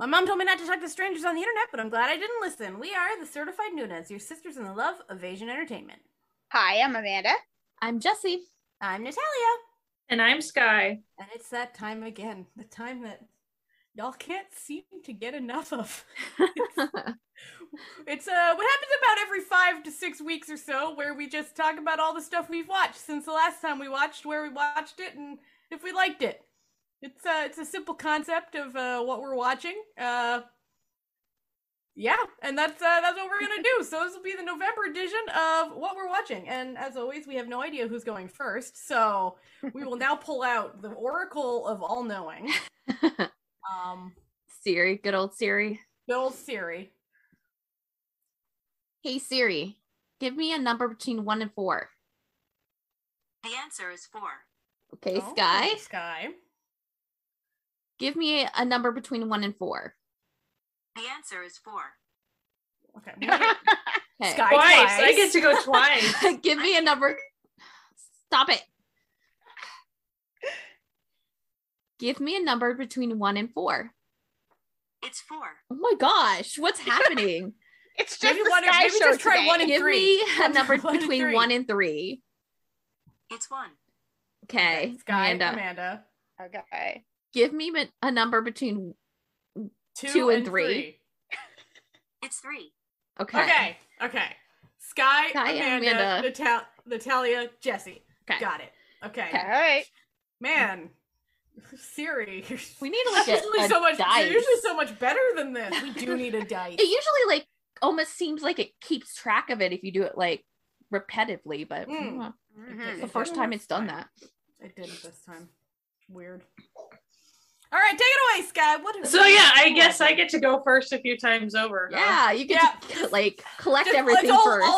My mom told me not to talk to strangers on the internet, but I'm glad I didn't listen. We are the Certified Noonas, your sisters in the love of Asian entertainment. Hi, I'm Amanda. I'm Jessie. I'm Natalia. And I'm Sky. And it's that time again. The time that y'all can't seem to get enough of. It's what happens about every 5 to 6 weeks or so, where we just talk about all the stuff we've watched since the last time we watched, where we watched it, and if we liked it. It's a simple concept of what we're watching. Yeah, and that's what we're gonna do. So this will be the November edition of what we're watching. And as always, we have no idea who's going first. So we will now pull out the Oracle of all knowing. Siri, good old Siri. Good old Siri. Hey Siri, give me a number between 1 and 4. The answer is 4. Okay, Oh, Sky. Sky. Give me a number between 1 and 4. The answer is 4. Okay. Okay. Sky Twice. I get to go twice. Give me a number. Stop it. Give me a number between 1 and 4. It's 4. Oh my gosh, what's happening? It's just Maybe the one- Sky maybe Show just try today. 1 and Give 3. me a number 1 and between 3. 1 and 3. It's 1. Okay, Sky, Amanda. Amanda. Okay. Give me a number between 2 2 and and 3. It's 3. Okay. Okay. Sky, Sky, Amanda, Amanda. Natalia, Jessie. Okay. Got it. Okay. All right. Man, Siri. We need like You're usually so much. dice. You're usually so much better than this. We do need a dice. It usually like almost seems like it keeps track of it if you do it like repetitively, but Mhm. it's the first time it's done that. It didn't this time. Weird. All right, take it away, Sky. What? So yeah, I guess I get to go first a few times over. Huh? Yeah, you get to like collect Just- everything it's first.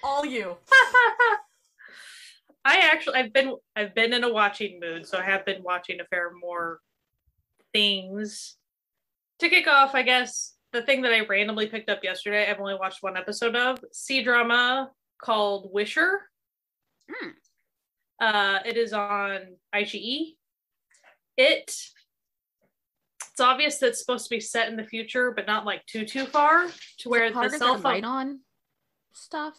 all you. I've been in a watching mood, so I have been watching a fair more things. To kick off, I guess the thing that I randomly picked up yesterday, I've only watched one episode of, C-drama called Wisher. It is on IGE. It's obvious that it's supposed to be set in the future, but not like too far to where the cell phone light on stuff.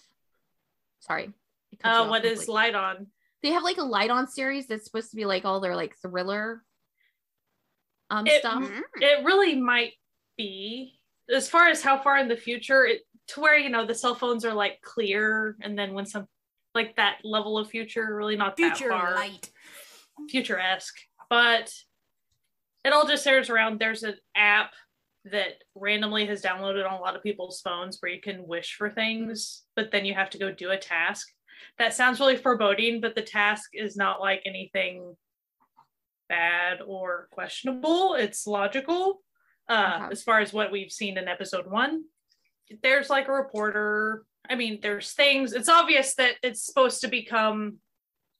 Sorry. I cut you off what is completely. light on? They have like a light on series that's supposed to be like all their like thriller stuff. It really might be, as far as how far in the future, to where, you know, the cell phones are like clear, and then when some like that level of future, really not Future that far. light. Future-esque. But it all just centers around, there's an app that randomly has downloaded on a lot of people's phones where you can wish for things, but then you have to go do a task. That sounds really foreboding, but the task is not like anything bad or questionable. It's logical. As far as what we've seen in episode 1, there's like a reporter. I mean, there's things. It's obvious that it's supposed to become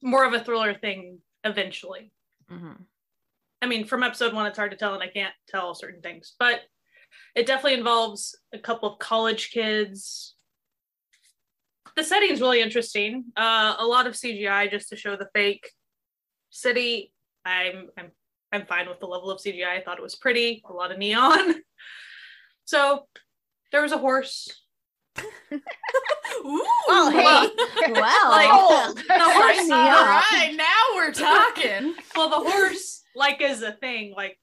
more of a thriller thing eventually. Mm-hmm. I mean, from episode 1, it's hard to tell, and I can't tell certain things, but it definitely involves a couple of college kids. The setting's really interesting. A lot of CGI just to show the fake city. I'm fine with the level of CGI. I thought it was pretty. A lot of neon. So there was a horse. Ooh. Well, hey. Well, Like, the horse. Sign me All up. right, now we're talking. Well, the horse like is a thing, like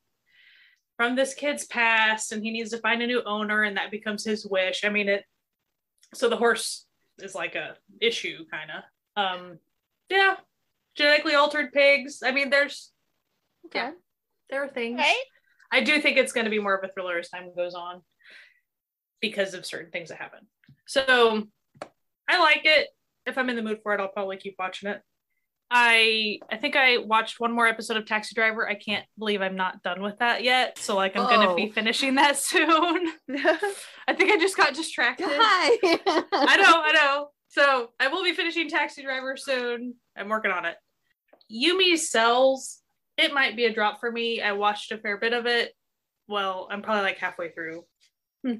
from this kid's past, and he needs to find a new owner, and that becomes his wish. I mean, so the horse is like a issue kind of. Yeah, genetically altered pigs. I mean, there are things. Right? I do think it's going to be more of a thriller as time goes on because of certain things that happen. So I like it. If I'm in the mood for it, I'll probably keep watching it. I think I watched one more episode of Taxi Driver. I can't believe I'm not done with that yet. So like I'm going to be finishing that soon. I think I just got distracted. Hi. I know. So I will be finishing Taxi Driver soon. I'm working on it. Yumi Cells, it might be a drop for me. I watched a fair bit of it. Well, I'm probably like halfway through.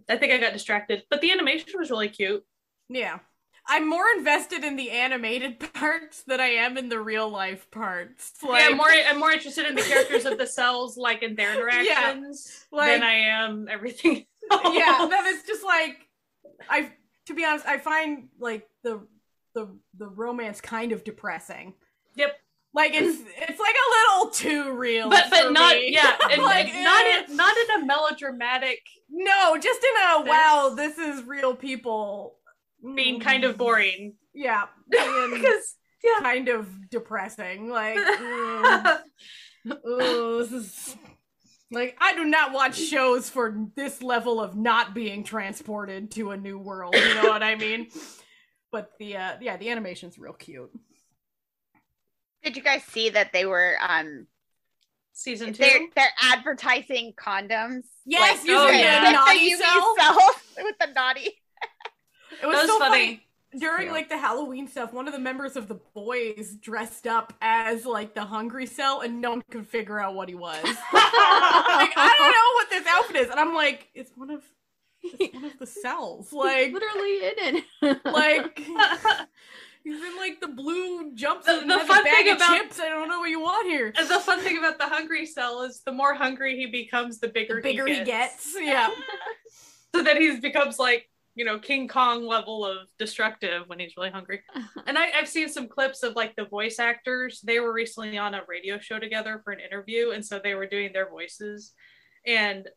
I think I got distracted, but the animation was really cute. Yeah. I'm more invested in the animated parts than I am in the real life parts. Yeah, I'm more interested in the characters of the cells, like in their interactions, than I am everything else. Yeah, then it's just like to be honest, I find like the romance kind of depressing. Yep. Like it's like a little too real, but not me. and like, not in a melodramatic. No, just in a wow, this is real people being kind of boring. Yeah, because kind of depressing. Like, this is like I do not watch shows for this level of not being transported to a new world. You know what I mean? But the animation's real cute. Did you guys see that they were season 2? They're advertising condoms. Yes, like, using the naughty cell with the naughty. It was so funny. It's During cute. like the Halloween stuff, one of the members of the boys dressed up as like the hungry cell, and no one could figure out what he was. Like, I don't know what this outfit is, and I'm like, it's one of the cells. Like Literally in it. like he's in like the blue jumpsuit The and has fun a bag thing of about- chips. I don't know what you want here. And the fun thing about the hungry cell is the more hungry he becomes, the bigger, The bigger he gets. Yeah. So that he becomes like, you know, King Kong level of destructive when he's really hungry. And I've seen some clips of like the voice actors. They were recently on a radio show together for an interview, and so they were doing their voices. And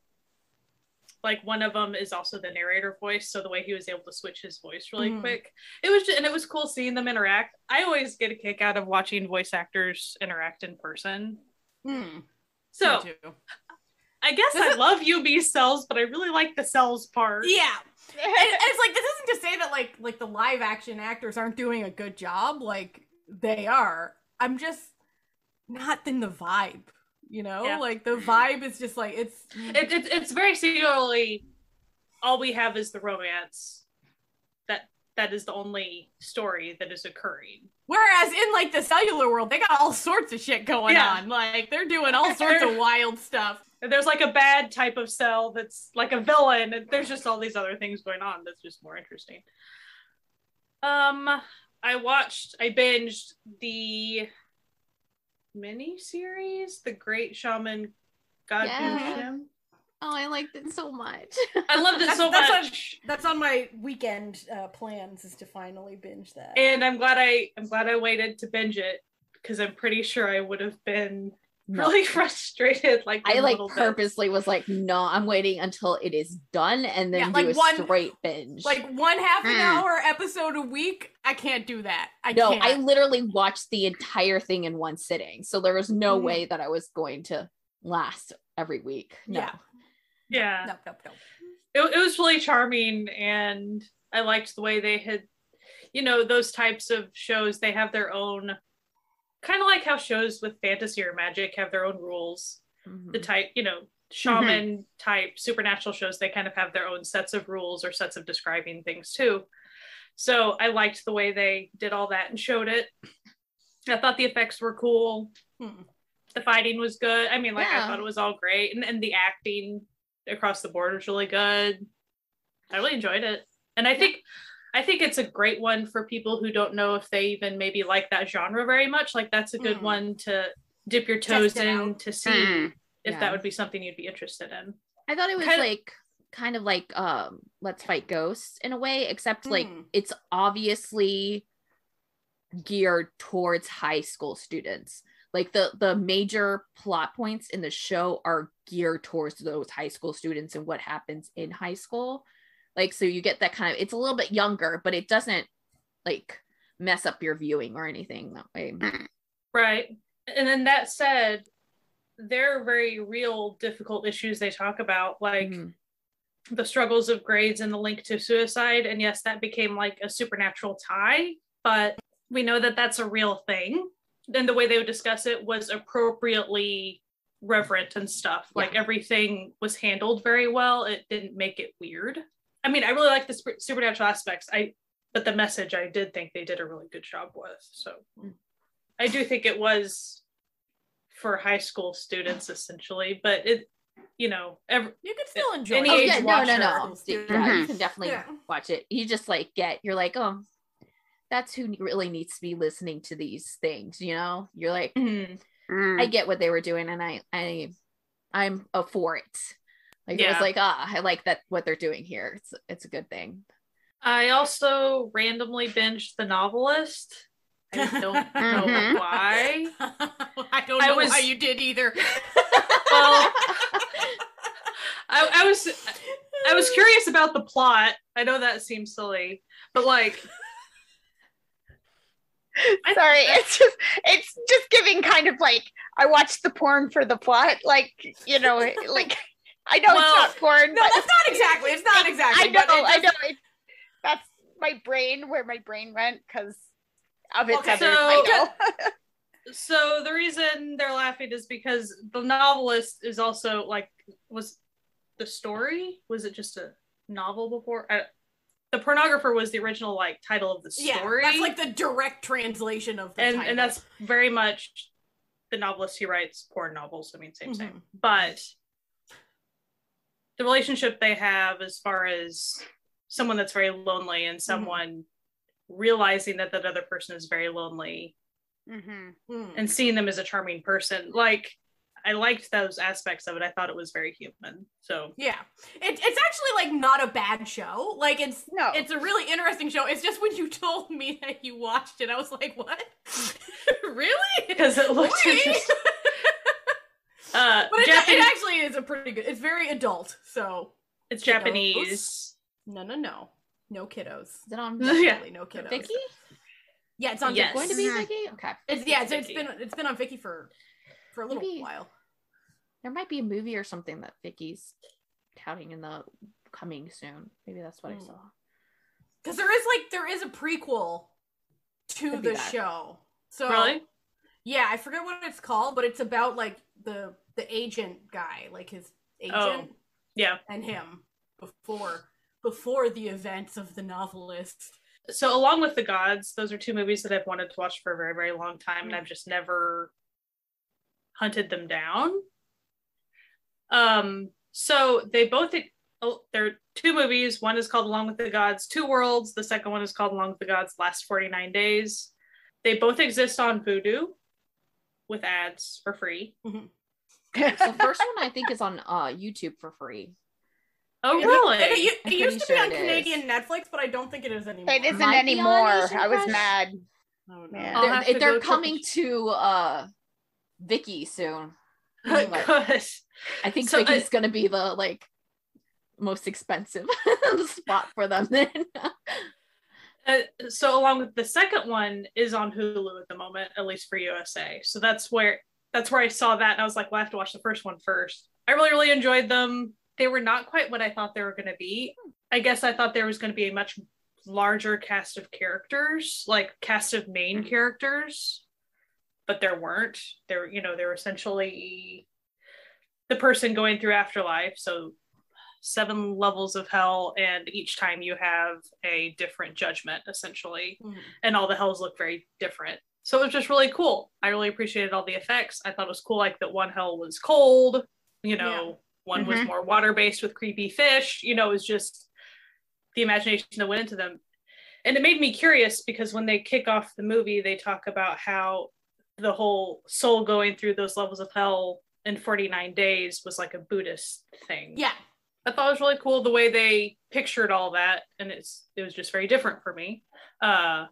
like one of them is also the narrator voice, so the way he was able to switch his voice really quick. It was cool seeing them interact. I always get a kick out of watching voice actors interact in person. So Me too. I guess I love UB cells, but I really like the cells part. Yeah. And it's like, this isn't to say that like the live action actors aren't doing a good job. Like they are. I'm just not in the vibe, you know? Yeah. Like the vibe is just like It's very singularly all we have is the romance. That is the only story that is occurring. Whereas in like the cellular world, they got all sorts of shit going Yeah. on. Like they're doing all sorts of wild stuff. And there's like a bad type of cell that's like a villain, and there's just all these other things going on that's just more interesting. I binged the mini series, The Great Shaman God Yeah. Oh, I liked it so much. I loved it so much. That's on my weekend plans, is to finally binge that. And I'm glad I waited to binge it, because I'm pretty sure I would have been really frustrated. Like I like purposely was like, no, I'm waiting until it is done and then do a straight binge. Like one half an hour episode a week. I can't do that. I literally watched the entire thing in one sitting. So there was no way that I was going to last every week. No. Yeah. Nope. It was really charming, and I liked the way they had, you know, those types of shows, they have their own, kind of like how shows with fantasy or magic have their own rules. The type, you know, shaman type supernatural shows, they kind of have their own sets of rules or sets of describing things too. So I liked the way they did all that and showed it. I thought the effects were cool. The fighting was good. I mean, like, I thought it was all great. And the acting across the board was really good. I really enjoyed it. And I think it's a great one for people who don't know if they even maybe like that genre very much. Like, that's a good one to dip your toes in to see if that would be something you'd be interested in. I thought it was kind of like Let's Fight Ghosts in a way, except like it's obviously geared towards high school students. Like the major plot points in the show are geared towards those high school students and what happens in high school. Like, so you get that kind of, it's a little bit younger, but it doesn't like mess up your viewing or anything that way. Right. And then that said, there are very real difficult issues they talk about, like the struggles of grades and the link to suicide. And yes, that became like a supernatural tie, but we know that that's a real thing. And the way they would discuss it was appropriately reverent and stuff. Like everything was handled very well. It didn't make it weird. I mean, I really like the supernatural aspects. But the message, I did think they did a really good job with. So I do think it was for high school students essentially, but it, you know, you could still enjoy any it. age watcher. No. Yeah, you can definitely watch it. You just like you're like, oh, that's who really needs to be listening to these things, you know? You're like, Mm. I get what they were doing, and I'm for it. Like it was like, I like that what they're doing here. It's a good thing. I also randomly binged The Novelist. I don't know why. I don't know why you did either. Well, I was curious about the plot. I know that seems silly, but like, sorry, it's just giving kind of like I watched the porn for the plot, like, you know, like I know it's not porn. No, but that's not exactly. It's not exactly. I know. That's my brain, where my brain went because of its other. I know. So the reason they're laughing is because The Novelist is also like, was the story? Was it just a novel before? The Pornographer was the original like title of the story. Yeah, that's like the direct translation of the title. And that's very much The Novelist. He writes porn novels. I mean, same. But the relationship they have, as far as someone that's very lonely and someone realizing that that other person is very lonely and seeing them as a charming person, like, I liked those aspects of it. I thought it was very human. So yeah, it's actually like not a bad show. Like it's a really interesting show. It's just when you told me that you watched it, I was like, what? Really? Because it looked interesting. But it actually is a pretty good. It's very adult, so it's kiddos. Japanese. No kiddos. Is it on? No kiddos. Vicky? Yeah, it's on. Yes. Going to be Vicky. Okay. It's been on Vicky for a little while. There might be a movie or something that Vicky's touting in the coming soon. Maybe that's what I saw. Because there is a prequel to the show. So really? Yeah, I forget what it's called, but it's about like the agent guy, like his agent. Yeah. And him before the events of The Novelist. So along with The Gods, those are two movies that I've wanted to watch for a very, very long time, and I've just never hunted them down. So they're two movies. One is called Along with the Gods, Two Worlds. The second one is called Along with the Gods, Last 49 Days. They both exist on Vudu with ads for free. So the first one I think is on YouTube for free. Oh, really? It used to be on Canadian Netflix, but I don't think it is anymore. It isn't anymore. I was mad. Oh, no. Yeah. They're coming to Vicky soon. Good. I think Vicky's gonna be the most expensive spot for them then. So along with the second one is on Hulu at the moment, at least for USA. So that's where I saw that, and I was like, well, I have to watch the first one first. I really, really enjoyed them. They were not quite what I thought they were going to be. I guess I thought there was going to be a much larger cast of characters, like cast of main characters, but there weren't. They were essentially the person going through afterlife. So 7 levels of hell, and each time you have a different judgment, essentially. And all the hells look very different. So it was just really cool. I really appreciated all the effects. I thought it was cool, like that one hell was cold, one was more water-based with creepy fish. It was just the imagination that went into them. And it made me curious because when they kick off the movie, they talk about how the whole soul going through those levels of hell in 49 days was like a Buddhist thing. Yeah. I thought it was really cool the way they pictured all that, and it was just very different for me. And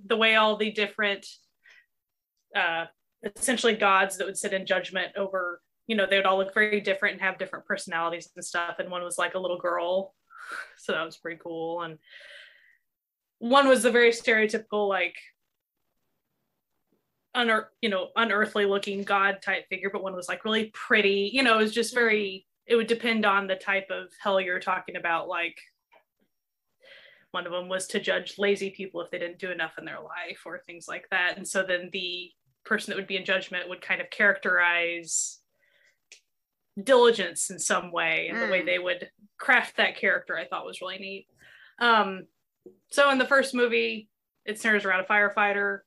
the way all the different essentially gods that would sit in judgment over, they would all look very different and have different personalities and stuff. And one was like a little girl, so that was pretty cool. And one was the very stereotypical, like, unearthly looking god type figure, but one was like really pretty. It was just very. It would depend on the type of hell you're talking about. Like, one of them was to judge lazy people if they didn't do enough in their life or things like that. And so then the person that would be in judgment would kind of characterize diligence in some way, and the way they would craft that character I thought was really neat. So in the first movie, it centers around a firefighter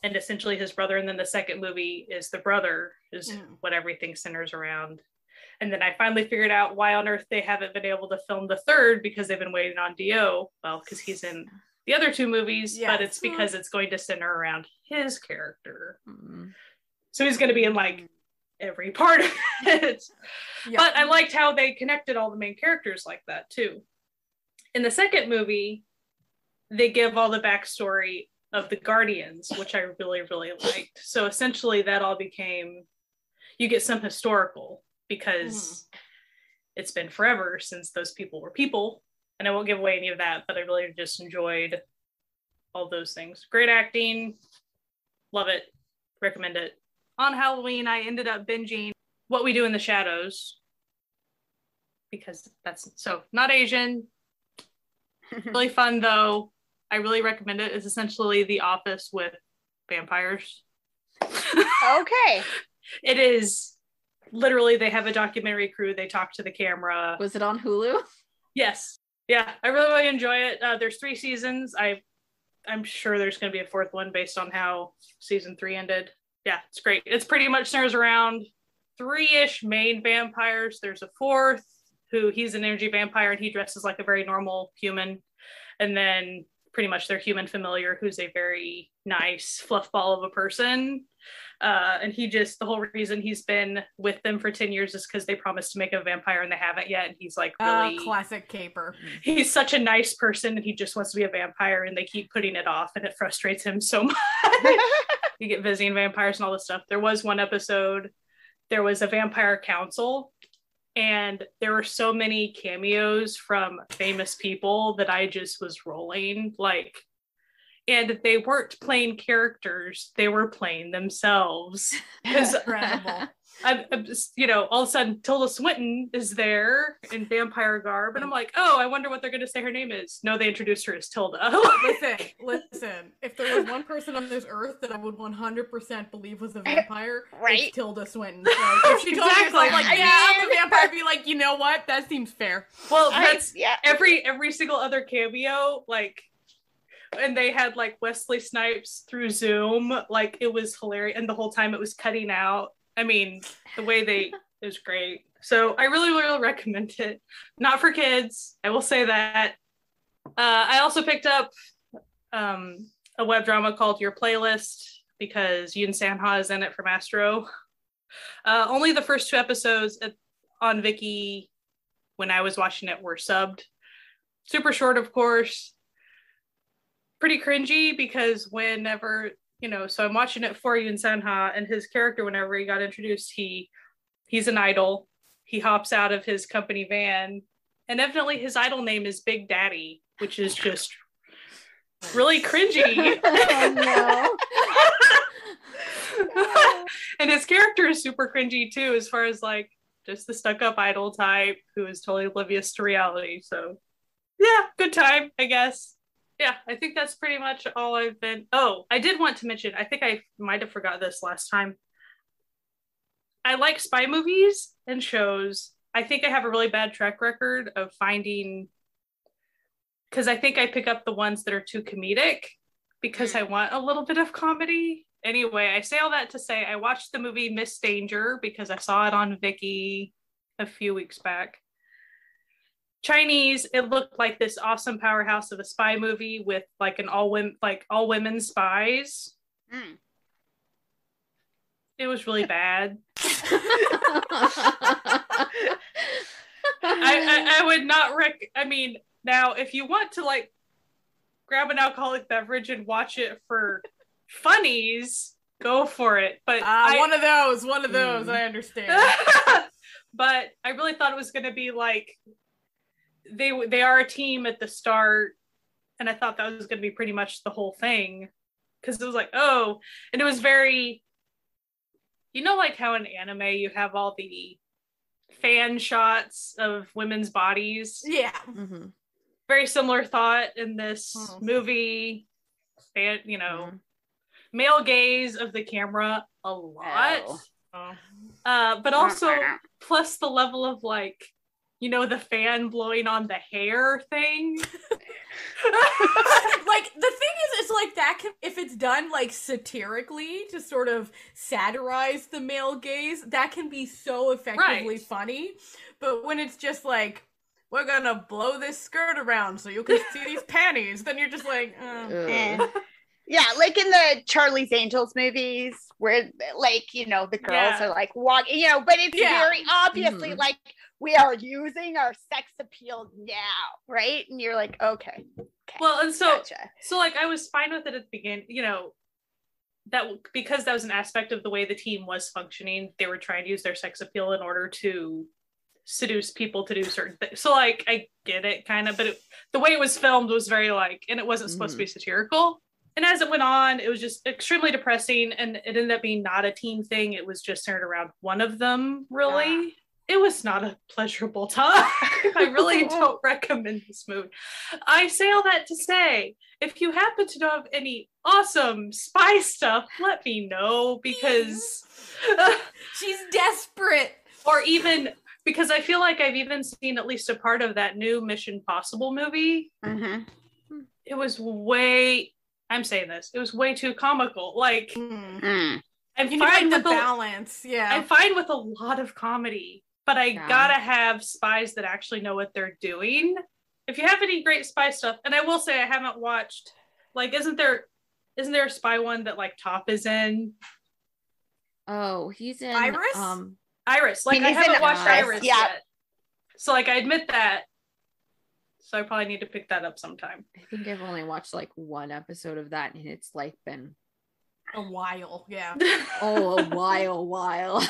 and essentially his brother, and then the second movie is the brother is what everything centers around. And then I finally figured out why on earth they haven't been able to film the third, because they've been waiting on Dio. Well, because he's in the other two movies, Yes. but it's because it's going to center around his character. Mm. So he's going to be in like every part of it. Yeah. But I liked how they connected all the main characters like that too. In the second movie, they give all the backstory of the Guardians, which I really, really liked. So essentially that all became, you get some historical because it's been forever since those people were people. And I won't give away any of that, but I really just enjoyed all those things. Great acting. Love it. Recommend it. On Halloween, I ended up binging What We Do in the Shadows because that's so not Asian. Really fun though. I really recommend it. It's essentially The Office with vampires. Okay. It is literally, they have a documentary crew. They talk to the camera. Was it on Hulu? Yes. Yeah, I really, really enjoy it. There's 3 seasons. I'm sure there's going to be a 4th one based on how season 3 ended. Yeah, it's great. It's pretty much centers around 3-ish main vampires. There's a 4th who he's an energy vampire and he dresses like a very normal human. And then pretty much their human familiar who's a very nice fluff ball of a person. And he just, the whole reason he's been with them for 10 years is because they promised to make a vampire and they haven't yet. And he's like really classic caper. He's such a nice person and he just wants to be a vampire and they keep putting it off and it frustrates him so much. You get visiting vampires and all this stuff. There was one episode, there was a vampire council and there were so many cameos from famous people that I just was rolling like, and they weren't playing characters, they were playing themselves. Because I'm just, you know, all of a sudden Tilda Swinton is there in vampire garb, and I'm like, oh, I wonder what they're going to say her name is. No, they introduced her as Tilda. Listen. If there was one person on this earth that I would 100% believe was a vampire, it's Tilda Swinton. Like, if she told me herself, like, I'm a vampire, I'd be like, you know what? That seems fair. Well, that's every single other cameo, like. And they had like Wesley Snipes through Zoom, like it was hilarious, and the whole time it was cutting out. I mean, the way it was great. So I really, really recommend it. Not for kids, I will say that. I also picked up a web drama called Your Playlist because Yoon Sang-ha is in it from Astro. Only the first 2 episodes on Viki when I was watching it were subbed. Super short, of course. Pretty cringy because whenever, you know, so I'm watching it for Yoon Sang-ha and his character, whenever he got introduced, he's an idol. He hops out of his company van and evidently his idol name is Big Daddy, which is just really cringy. Oh, no. And his character is super cringy too, as far as like just the stuck-up idol type who is totally oblivious to reality. So yeah, good time, I guess. Yeah, I think that's pretty much all I've been. Oh, I did want to mention, I think I might have forgot this last time. I like spy movies and shows. I think I have a really bad track record of finding, because I think I pick up the ones that are too comedic because I want a little bit of comedy. Anyway, I say all that to say I watched the movie Miss Danger because I saw it on Viki a few weeks back. Chinese, it looked like this awesome powerhouse of a spy movie with like an all women spies. It was really bad. I would not I mean, now if you want to like grab an alcoholic beverage and watch it for funnies, go for it. But one of those, I understand. But I really thought it was going to be like they are a team at the start, and I thought that was going to be pretty much the whole thing, because it was like, oh, and it was very, you know, like how in anime you have all the fan shots of women's bodies. Yeah. Very similar thought in this movie. Fan, you know, male gaze of the camera a lot. But also plus the level of like, you know, the fan blowing on the hair thing. Like, the thing is, it's like that can, if it's done like satirically to sort of satirize the male gaze, that can be so effectively funny. But when it's just like we're gonna blow this skirt around so you can see these panties. Then you're just like, Yeah, like in the Charlie's Angels movies where like, the girls are like walking, but it's very obviously like we are using our sex appeal now, right? And you're like, okay. Well, and so gotcha. So like I was fine with it at the beginning, that because that was an aspect of the way the team was functioning. They were trying to use their sex appeal in order to seduce people to do certain things. So like I get it kind of, but the way it was filmed was very like, and it wasn't supposed to be satirical. And as it went on, it was just extremely depressing, and it ended up being not a team thing. It was just centered around one of them, really. It was not a pleasurable time. I really don't recommend this movie. I say all that to say, if you happen to know of any awesome spy stuff, let me know, because... she's desperate. Or even... Because I feel like I've even seen at least a part of that new Mission Possible movie. Mm-hmm. It was way... I'm saying this. It was way too comical. Like, I'm fine with the balance. Yeah, I'm fine with a lot of comedy, but I gotta have spies that actually know what they're doing. If you have any great spy stuff, and I will say I haven't watched. Like, isn't there a spy one that like Top is in? Oh, he's in Iris. Iris. Like, I haven't watched Iris yet. So like I admit that. So I probably need to pick that up sometime. I think I've only watched like one episode of that, and it's like been a while. Yeah. Oh, a while.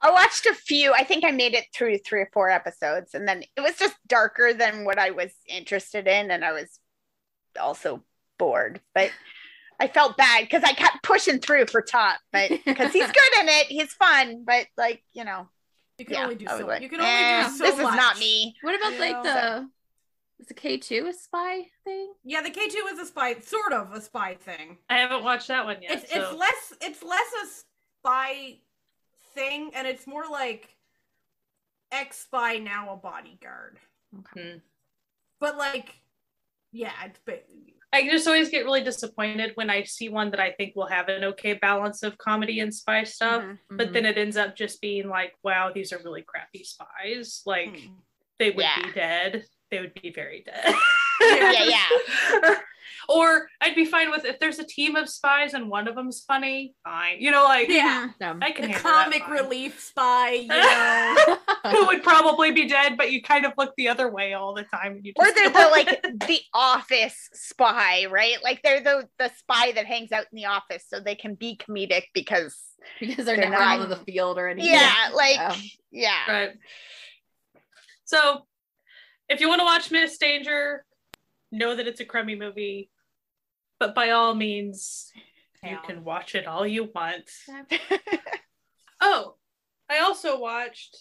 I watched a few. I think I made it through 3 or 4 episodes, and then it was just darker than what I was interested in, and I was also bored. But I felt bad because I kept pushing through for Top, but because he's good in it, he's fun. But like, you can only do so. Like, you can only do so this much. Is not me. What about is the K2 a spy thing? Yeah, the K2 is a spy, sort of a spy thing. I haven't watched that one yet. It's less a spy thing, and it's more like ex-spy, now a bodyguard. Okay. But like, yeah, I just always get really disappointed when I see one that I think will have an okay balance of comedy and spy stuff, but then it ends up just being like, wow, these are really crappy spies. Like, they would be dead. They would be very dead. Yeah. Or I'd be fine with if there's a team of spies and one of them's funny, fine. I can the handle comic that relief spy, who would probably be dead, but you kind of look the other way all the time. And or they're the office spy, right? Like they're the spy that hangs out in the office so they can be comedic because they're not out of the field or anything. Yeah, Right. So if you want to watch Miss Danger, know that it's a crummy movie, but by all means, you can watch it all you want. Oh, I also watched,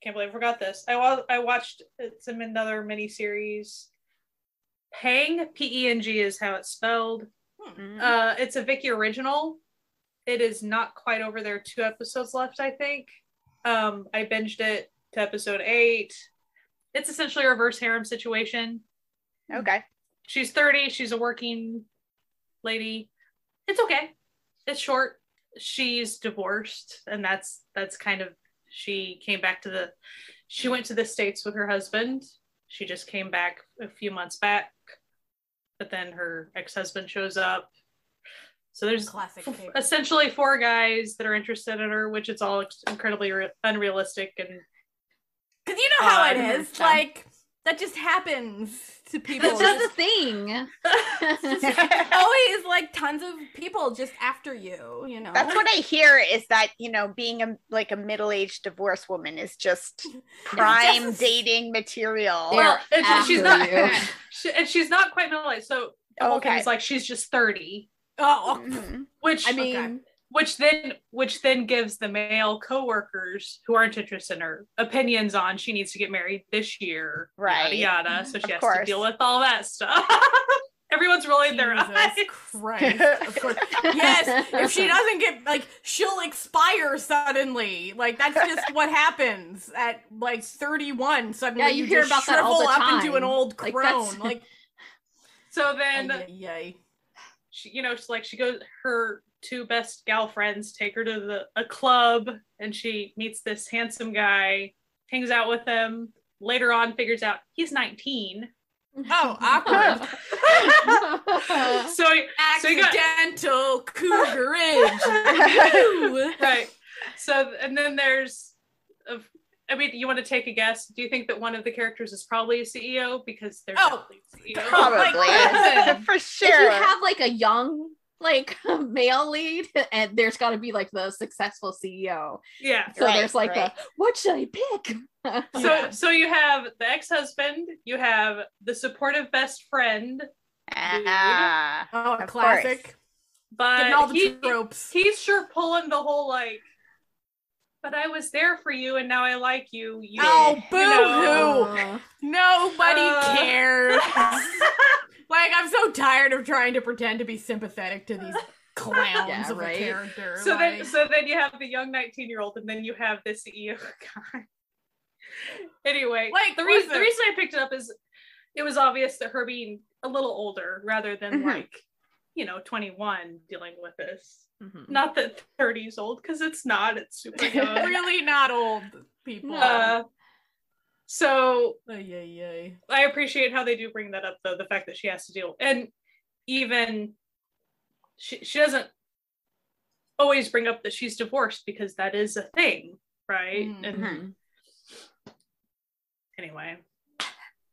can't believe I forgot this. I watched, it's another miniseries. Peng, P-E-N-G is how it's spelled. It's a Viki original. It is not quite over. There are 2 episodes left, I think. I binged it to episode 8. It's essentially a reverse harem situation. Okay. She's 30. She's a working lady. It's okay. It's short. She's divorced, and that's kind of, she went to the States with her husband. She just came back a few months back, but then her ex-husband shows up. So there's essentially 4 guys that are interested in her, which it's all incredibly unrealistic and because you know how it is. Like, that just happens to people. That's just a thing. Always like tons of people just after you, That's what I hear is that, being a middle-aged divorced woman is just prime dating material. Well, and she's not and she's not quite middle-aged. So the whole thing is like she's just 30. Which I mean which then gives the male coworkers who aren't interested in her opinions on she needs to get married this year, right? Yada yada. So she has to deal with all that stuff. Everyone's rolling their eyes. Christ. Of course. Yes, if she doesn't get she'll expire suddenly. Like that's just what happens at 31. Suddenly, you hear about that all the time. Up into an old crone. So then, she goes. Her 2 best gal friends take her to a club, and she meets this handsome guy. hangs out with him. Later on, figures out he's 19. Oh, awkward. so he got Accidental cougarage. right. So, and then there's, I mean, you want to take a guess? Do you think that one of the characters is probably a CEO? Because they're definitely a CEO. Probably. For sure. If you have like a young like male lead, and there's got to be like the successful CEO. Yeah. So there's like a what should I pick? So you have the ex-husband, you have the supportive best friend. Oh, a classic. But getting all the tropes. He's sure pulling the whole like, but I was there for you and now I like you. Oh, boo-hoo. Nobody cares. Like, I'm so tired of trying to pretend to be sympathetic to these clowns of a character. So then you have the young 19-year-old, and then you have the CEO guy. Anyway, like the reason I picked it up is it was obvious that her being a little older rather than like, 21 dealing with this. Mm-hmm. Not that 30's old, because it's not. It's super young. Really not old, people. So I appreciate how they do bring that up, though, the fact that she has to deal, and even she doesn't always bring up that she's divorced, because that is a thing, right? Mm-hmm. And anyway,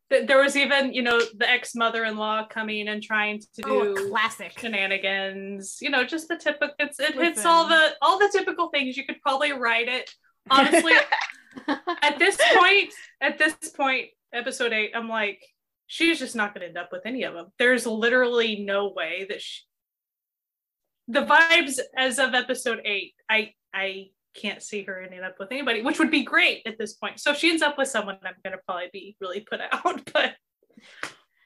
there was even, the ex-mother-in-law coming and trying to do classic shenanigans, just the typical, it hits all the typical things. You could probably write it, honestly. At this point, episode 8, I'm like, she's just not going to end up with any of them. There's literally no way that the vibes as of episode 8, I can't see her ending up with anybody, which would be great at this point. So if she ends up with someone, I'm going to probably be really put out, but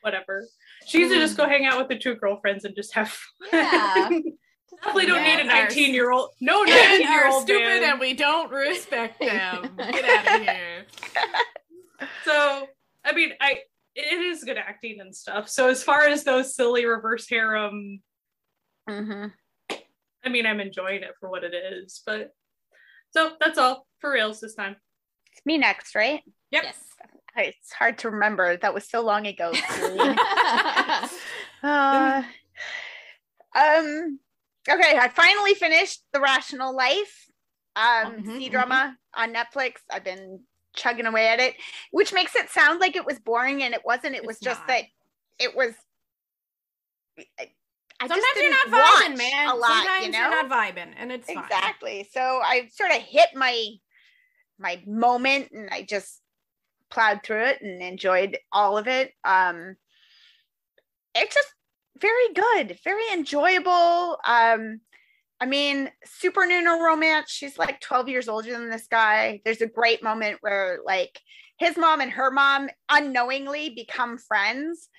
whatever. She needs to just go hang out with the 2 girlfriends and just have fun. Yeah. Definitely don't need a 19-year-old. No 19-year-old stupid, and we don't respect them. Get out of here. So, I mean, it is good acting and stuff. So as far as those silly reverse harem, I mean, I'm enjoying it for what it is. But so that's all for reals this time. It's me next, right? Yep. Yes. It's hard to remember. That was so long ago. Okay, I finally finished The Rational Life, C-drama on Netflix. I've been chugging away at it, which makes it sound like it was boring, and it wasn't. It was just that it was. Sometimes you're not vibing, man. A lot, sometimes you're not vibing, and it's fine. Exactly. So I sort of hit my moment, and I just plowed through it and enjoyed all of it. It's just very good, very enjoyable. I mean, super Noonas romance. She's like 12 years older than this guy. There's a great moment where like his mom and her mom unknowingly become friends,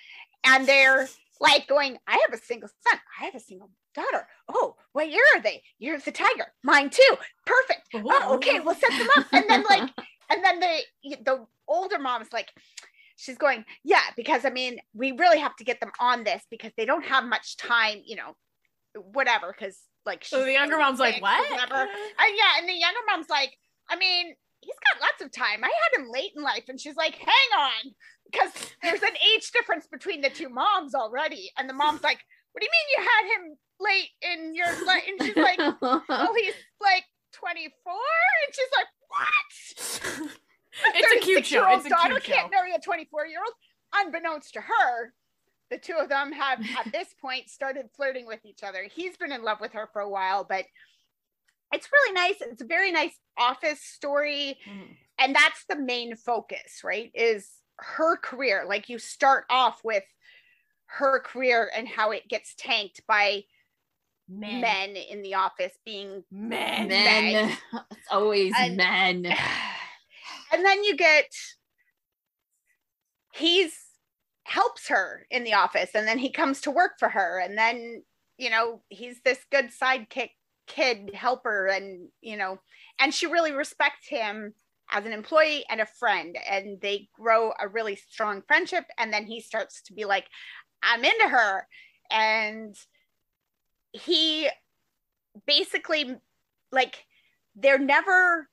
and they're like going, I have a single son, I have a single daughter. Oh, what year are they? Year of the tiger. Mine too. Perfect. Oh, okay, we'll set them up. And then the older mom's like, she's going, yeah, because I mean, we really have to get them on this because they don't have much time, whatever. Because like, so the younger mom's like, what? And the younger mom's like, I mean, he's got lots of time. I had him late in life. And she's like, hang on, because there's an age difference between the 2 moms already. And the mom's like, what do you mean you had him late in your life? And she's like, oh, he's like 24. And she's like, what? It's a cute show. It's a daughter cute show. Can't marry a 24-year-old. Unbeknownst to her, the 2 of them have at this point started flirting with each other. He's been in love with her for a while, but it's really nice. It's a very nice office story. And that's the main focus, right? Is her career. Like, you start off with her career and how it gets tanked by men in the office being men. It's always men. And then you get, helps her in the office, and then he comes to work for her, and then, he's this good sidekick kid helper, and, and she really respects him as an employee and a friend, and they grow a really strong friendship. And then he starts to be like, I'm into her. And he basically, like, they're never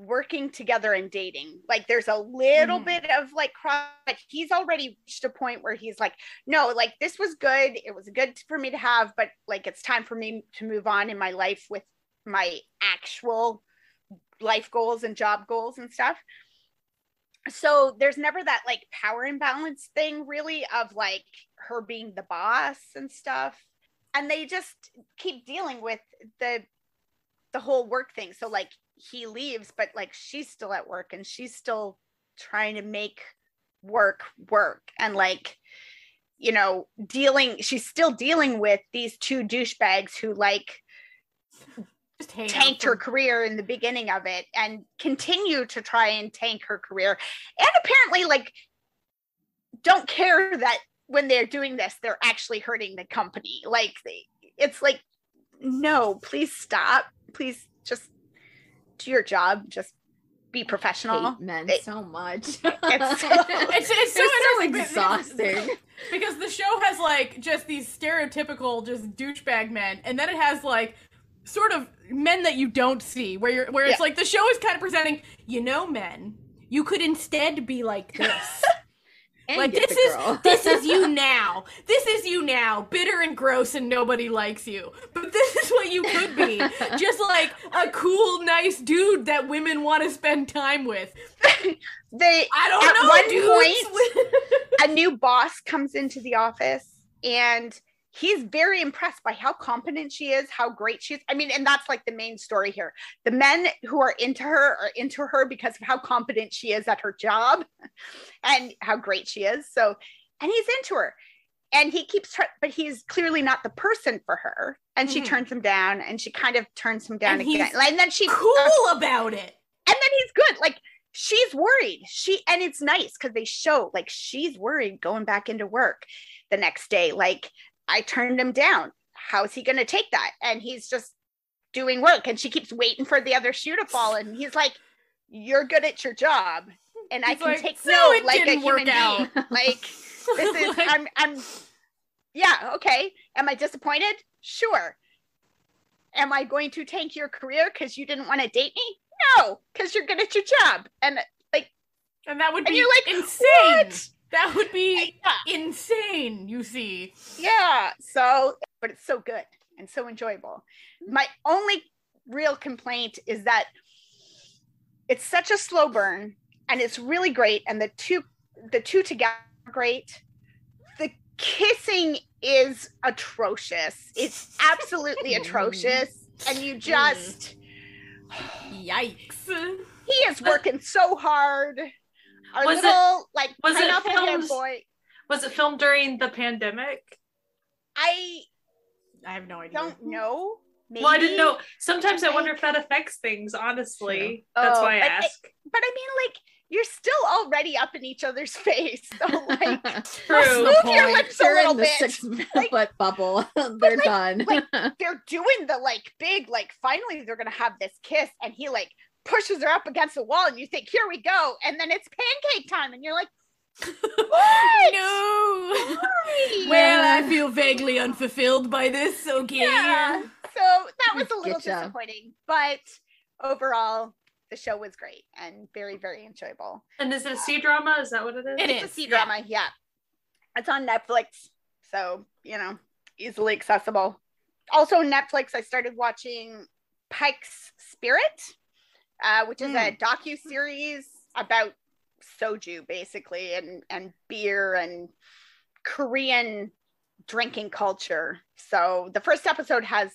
working together and dating. Like there's a little bit of like he's already reached a point where he's like, no, like this was good. It was good for me to have, but like it's time for me to move on in my life with my actual life goals and job goals and stuff. So there's never that like power imbalance thing really of like her being the boss and stuff. And they just keep dealing with the whole work thing. So like he leaves, but like she's still at work and she's still trying to make work and like, you know, she's still dealing with these two douchebags who like just tanked her career in the beginning of it and continue to try and tank her career, and apparently like don't care that when they're doing this they're actually hurting the company. Like it's like, no, please stop, please just do your job, just be professional. I hate men so much. It's so exhausting because the show has like just these stereotypical just douchebag men, and then it has like sort of men that you don't see where it's like the show is kind of presenting, you know, men, you could instead be like this. Like this is you now. This is you now, bitter and gross and nobody likes you. But this is what you could be. Just like a cool, nice dude that women want to spend time with. At one point, a new boss comes into the office and he's very impressed by how competent she is, how great she is. I mean, and that's like the main story here. The men who are into her because of how competent she is at her job and how great she is. So, and he's into her and he keeps but he's clearly not the person for her. And she turns him down and she kind of turns him down again. And then she's cool about it. And then he's good. Like she's worried. And it's nice because they show like she's worried going back into work the next day. Like, I turned him down. How's he going to take that? And he's just doing work. And she keeps waiting for the other shoe to fall. And he's like, you're good at your job. And I can take no like a human being. Like, this is, I'm, yeah, okay. Am I disappointed? Sure. Am I going to tank your career because you didn't want to date me? No, because you're good at your job. And like, and that would be you're like, insane. What? That would be insane, you see. Yeah, so, but it's so good and so enjoyable. My only real complaint is that it's such a slow burn and it's really great. And the two together are great. The kissing is atrocious. It's absolutely atrocious. And you just... Yikes. He is working so hard. Was it filmed during the pandemic? I have no idea. Don't know. Maybe. Well, I didn't know. Sometimes I wonder if that affects things, honestly. That's why I ask. But I mean, like, you're still already up in each other's face. So, like, true. Move your lips a little bit. 6-foot bubble. They're done. Like, they're doing the, like, big, like, finally they're going to have this kiss. And he, like, pushes her up against the wall and you think, here we go. And then it's pancake time. And you're like, what? No. Why? Well, I feel vaguely unfulfilled by this. Okay. Yeah. So that was a little disappointing. But overall, the show was great and very, very enjoyable. And is it a C-drama? Is that what it is? It's a C-drama, yeah. It's on Netflix. So, you know, easily accessible. Also on Netflix, I started watching Pike's Spirit, which is a docu-series about soju, basically, and beer and Korean drinking culture. So the first episode has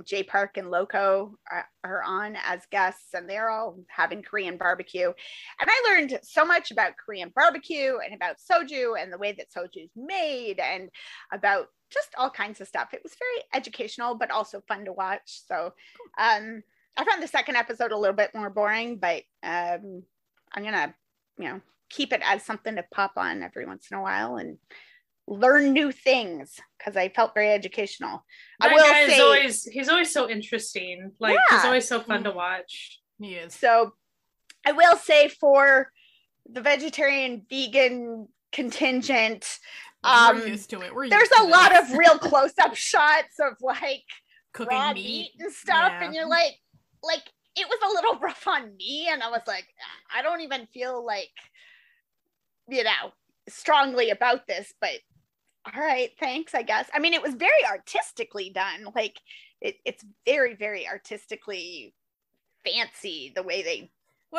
Jay Park and Loco are on as guests, and they're all having Korean barbecue. And I learned so much about Korean barbecue and about soju and the way that soju is made and about just all kinds of stuff. It was very educational, but also fun to watch. So I found the second episode a little bit more boring, but I'm gonna, keep it as something to pop on every once in a while and learn new things because I felt very educational. He's always so interesting. Like he's always so fun to watch. He is. So I will say for the vegetarian vegan contingent, we're used to it. There's a lot of real close-up shots of like cooking raw meat and stuff, and you're like it was a little rough on me, and I was like, I don't even feel like, strongly about this, but all right, thanks, I guess. I mean, it was very artistically done. Like it's very, very artistically fancy the way they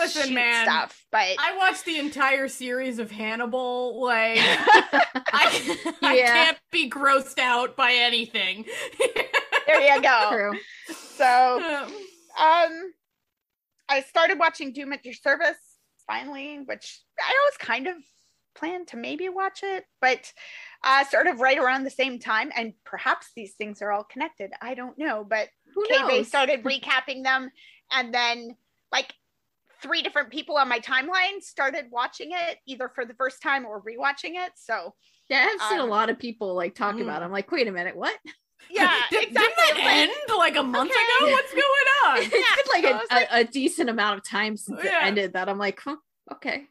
shoot stuff. But I watched the entire series of Hannibal. Like I can't be grossed out by anything. There you go. True. So I started watching Doom at Your Service finally, which I always kind of planned to maybe watch it, but sort of right around the same time, and perhaps these things are all connected. I don't know, but they started recapping them, and then like 3 different people on my timeline started watching it either for the first time or rewatching it. So yeah, I've seen a lot of people like talk about it. I'm like, wait a minute, what? Yeah, didn't that end like a month ago? What's going on? It's been like a decent amount of time since it ended that I'm like, huh, okay.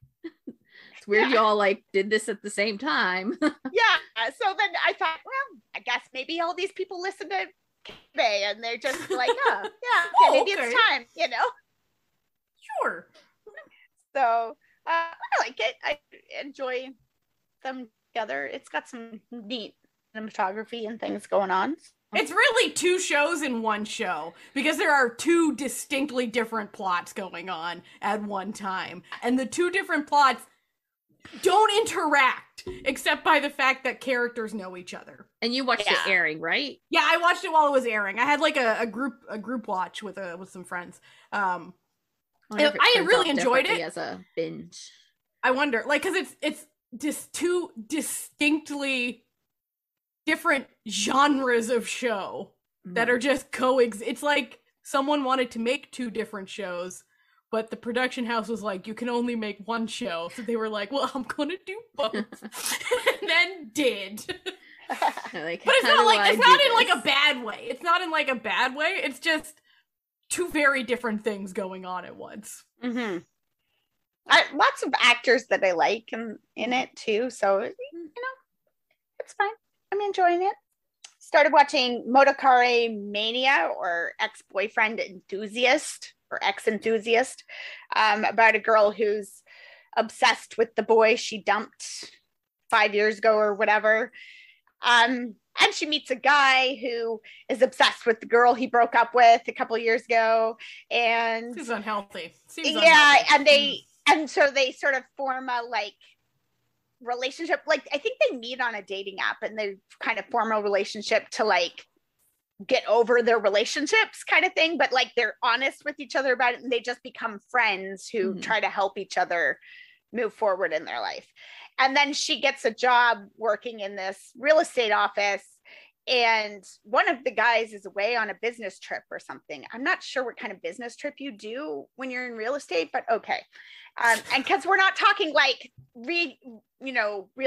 It's weird you all like did this at the same time. Yeah. So then I thought, well, I guess maybe all these people listen to K-Bay and they're just like, maybe it's time, Sure. So I like it. I enjoy them together. It's got some neat cinematography and things going on. It's really 2 shows in one show because there are 2 distinctly different plots going on at one time. And the 2 different plots don't interact except by the fact that characters know each other. And you watched it airing, right? Yeah, I watched it while it was airing. I had like a group watch with some friends. I really enjoyed it as a binge. I wonder, like, because it's just 2 distinctly different genres of show that are just it's like someone wanted to make 2 different shows, but the production house was like, you can only make 1 show. So they were like, well, I'm gonna do both. And then did. Like, but it's not in like a bad way. It's not in like a bad way. It's just 2 very different things going on at once. Mm-hmm. Lots of actors that I like in it too. So, it's fine. I'm enjoying it. Started watching Motocore Mania, or Ex-Boyfriend Enthusiast, or Ex-Enthusiast, about a girl who's obsessed with the boy she dumped 5 years ago or whatever. And she meets a guy who is obsessed with the girl he broke up with a couple of years ago. And seems unhealthy. And so they sort of form a relationship. Like, I think they meet on a dating app and they kind of form a relationship to like get over their relationships kind of thing, but like they're honest with each other about it, and they just become friends who try to help each other move forward in their life. And then she gets a job working in this real estate office, and one of the guys is away on a business trip or something. I'm not sure what kind of business trip you do when you're in real estate, but okay. And because we're not talking like real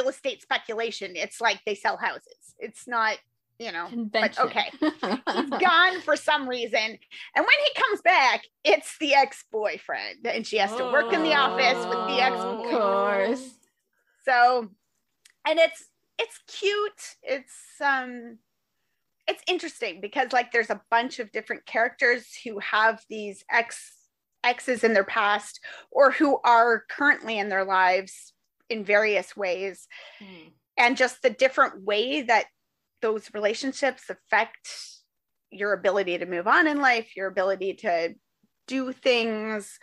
estate speculation, it's like they sell houses. It's not, but okay. He's gone for some reason. And when he comes back, it's the ex-boyfriend, and she has to work in the office with the ex-boyfriend. Of course. So, and it's cute. It's interesting because like there's a bunch of different characters who have these exes in their past, or who are currently in their lives in various ways. And just the different way that those relationships affect your ability to move on in life, your ability to do things.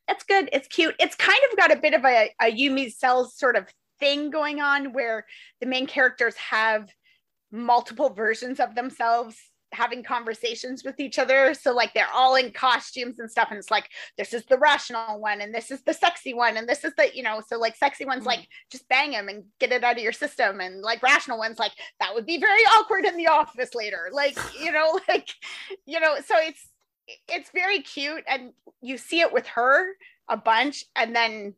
It's good. It's cute. It's kind of got a bit of a Yumi Cells sort of thing going on, where the main characters have multiple versions of themselves having conversations with each other. So like they're all in costumes and stuff, and it's like, this is the rational one, and this is the sexy one, and this is the, so like sexy one's like, just bang him and get it out of your system, and like rational one's like, that would be very awkward in the office later, like so it's very cute. And you see it with her a bunch, and then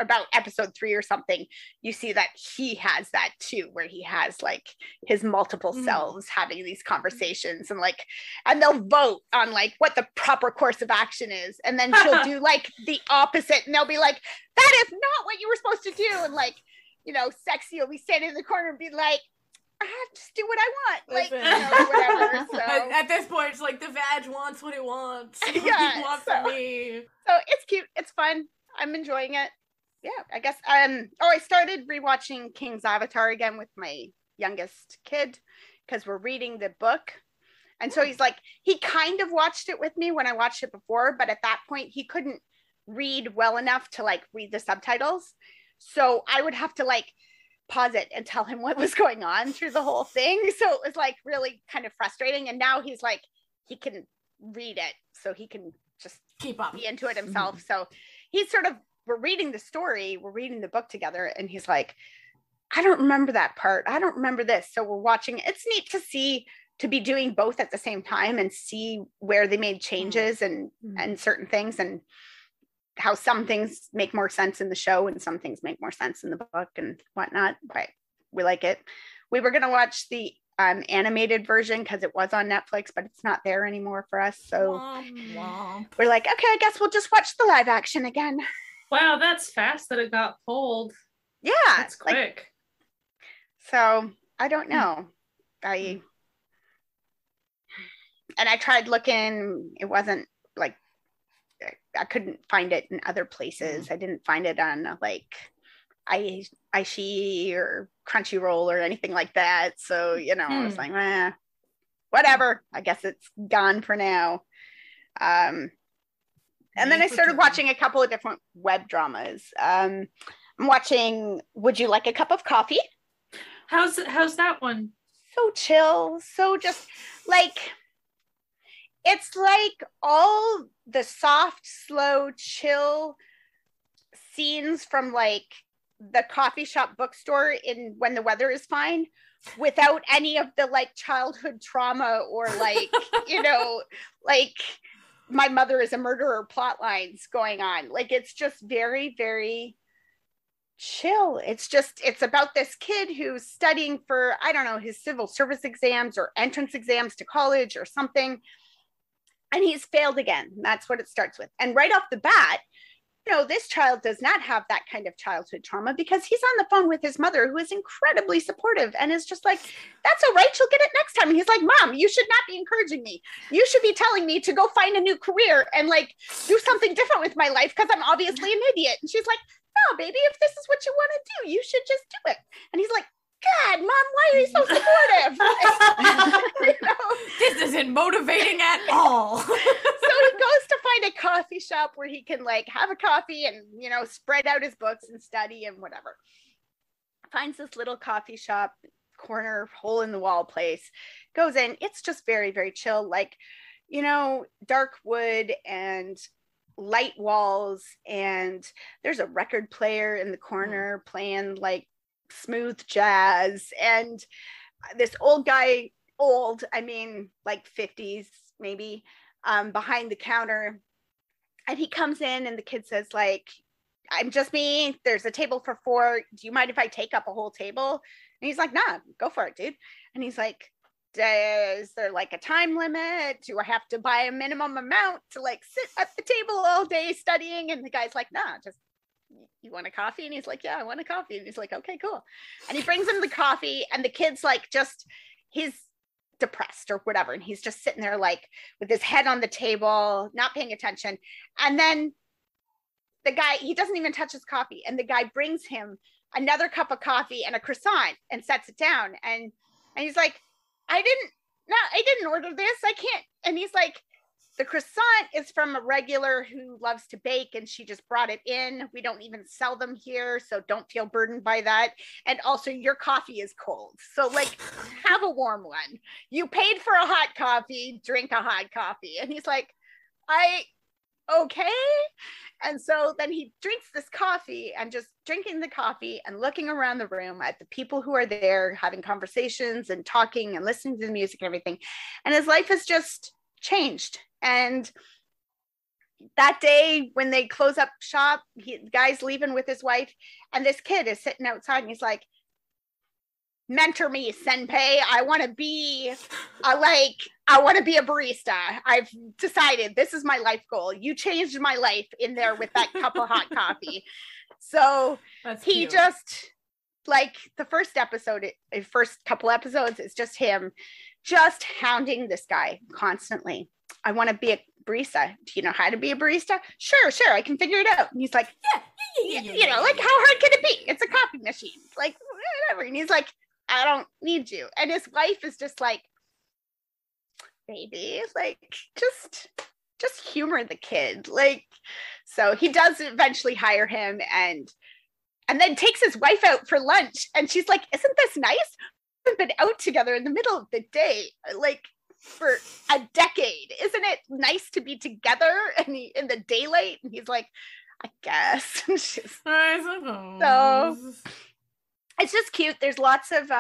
about episode 3 or something, you see that he has that too, where he has like his multiple selves having these conversations, and they'll vote on like what the proper course of action is, and then she'll do like the opposite, and they'll be like, that is not what you were supposed to do, and like Sexy will be standing in the corner and be like, just do what I want. Like, Listen. whatever. So At this point, it's like the vag wants what it wants. What do Yeah, you want so- from me? so it's cute. It's fun. I'm enjoying it. Yeah, I guess. I started rewatching King's Avatar again with my youngest kid because we're reading the book. And so he's like, he kind of watched it with me when I watched it before, but at that point he couldn't read well enough to like read the subtitles. So I would have to like pause it and tell him what was going on through the whole thing. So it was like really kind of frustrating. And now he's like, he can read it, so he can just Keep up. be into it himself. So he's sort of, we're reading the story, we're reading the book together, and he's like, I don't remember that part. I don't remember this. So we're watching. It's neat to see, to be doing both at the same time and see where they made changes and certain things, and how some things make more sense in the show and some things make more sense in the book and whatnot. But we like it. We were going to watch the animated version because it was on Netflix, but it's not there anymore for us. So Womp, womp. we're like, okay, I guess we'll just watch the live action again. Wow, that's fast that it got pulled. Yeah. That's quick. So I don't know. And I tried looking, it wasn't like, I couldn't find it in other places. I didn't find it on like iShee or Crunchyroll or anything like that. So, I was like, whatever. I guess it's gone for now. And then I started watching a couple of different web dramas. I'm watching Would You Like a Cup of Coffee? How's that one? So chill. So just like, it's like all the soft, slow, chill scenes from like the coffee shop bookstore in When the Weather is Fine, without any of the like childhood trauma or like, like my mother is a murderer plot lines going on. Like, it's just very, very chill. It's about this kid who's studying for, I don't know, his civil service exams or entrance exams to college or something. And he's failed again. That's what it starts with. And right off the bat, this child does not have that kind of childhood trauma because he's on the phone with his mother, who is incredibly supportive and is just like, that's all right, she'll get it next time. And he's like, Mom, you should not be encouraging me. You should be telling me to go find a new career and like do something different with my life because I'm obviously an idiot. And she's like, no, baby, if this is what you want to do, you should just do it. And he's like, God, Mom, why are you so supportive? This isn't motivating at all. So he goes to find a coffee shop where he can like have a coffee and, spread out his books and study and whatever. Finds this little coffee shop, corner, hole in the wall place, goes in. It's just very, very chill. Like, dark wood and light walls. And there's a record player in the corner playing like smooth jazz, and this old guy, like 50s maybe, behind the counter, and he comes in and the kid says like, I'm just me, there's a table for 4, do you mind if I take up a whole table? And he's like, nah, go for it, dude. And he's like, is there like a time limit? Do I have to buy a minimum amount to like sit at the table all day studying? And the guy's like, nah, just, you want a coffee? And he's like, yeah, I want a coffee. And he's like, okay, cool. And he brings him the coffee, and the kid's like, he's depressed or whatever. And he's just sitting there like with his head on the table, not paying attention. And then the guy, he doesn't even touch his coffee. And the guy brings him another cup of coffee and a croissant and sets it down. And he's like, I didn't order this. I can't. And he's like, the croissant is from a regular who loves to bake, and she just brought it in. We don't even sell them here, so don't feel burdened by that. And also, your coffee is cold, so like, have a warm one. You paid for a hot coffee, drink a hot coffee. And he's like, okay. And so then he drinks this coffee, and just drinking the coffee and looking around the room at the people who are there, having conversations and talking and listening to the music and everything. And his life has just changed. And that day when they close up shop, the guy's leaving with his wife, and this kid is sitting outside, and he's like, mentor me, senpai. I want to be a barista. I've decided this is my life goal. You changed my life in there with that cup of hot coffee. So he just like the first couple episodes is just him just hounding this guy constantly. I want to be a barista. Do you know how to be a barista? Sure, I can figure it out. And he's like, yeah, like, how hard can it be? It's a coffee machine. Like, whatever. And he's like, I don't need you. And his wife is just like, baby, like, just humor the kid. Like, so he does eventually hire him and then takes his wife out for lunch. And she's like, isn't this nice? We've been out together in the middle of the day, like, for a decade. Isn't it nice to be together in the daylight? And he's like, I guess. I suppose. So it's just cute. There's lots of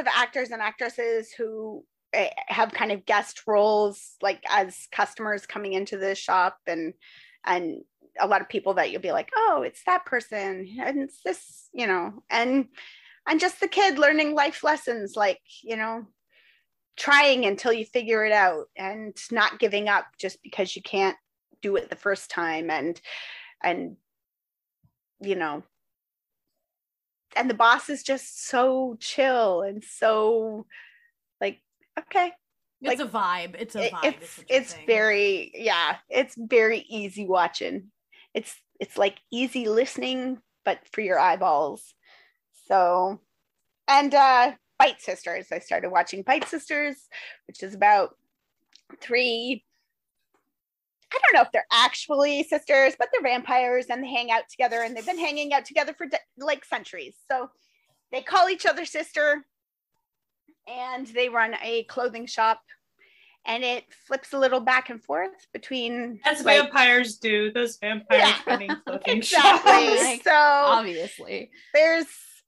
actors and actresses who have kind of guest roles, like as customers coming into the shop, and a lot of people that you'll be like, oh, it's that person, and it's this, you know, and just the kid learning life lessons, like, you know, trying until you figure it out and not giving up just because you can't do it the first time, and you know, and the boss is just so chill and so like, okay, it's like, a vibe. It's a vibe. It's very, yeah, it's very easy watching. It's like easy listening, but for your eyeballs. So, and Bite Sisters. I started watching Bite Sisters, which is about 3, I don't know if they're actually sisters, but they're vampires and they hang out together, and they've been hanging out together for like centuries. So they call each other sister, and they run a clothing shop, and it flips a little back and forth between, as like, vampires do. Those vampires running clothing exactly. shops. So obviously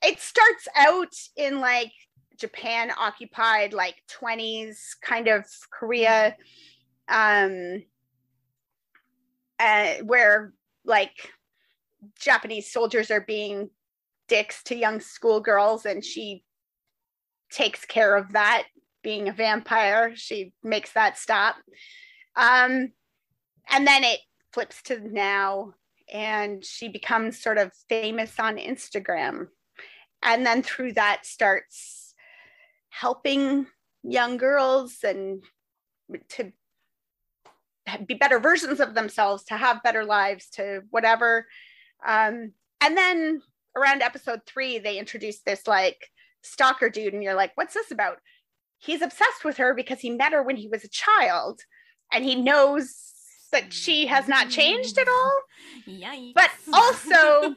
it starts out in like Japan occupied, like 20s kind of Korea, where like Japanese soldiers are being dicks to young schoolgirls, and she takes care of that. Being a vampire, she makes that stop. And then it flips to now, and she becomes sort of famous on Instagram. And then through that starts helping young girls and to be better versions of themselves, to have better lives, to whatever. And then around episode 3, they introduced this like stalker dude, and you're like, what's this about? He's obsessed with her because he met her when he was a child, and he knows that she has not changed at all. Yikes. But also,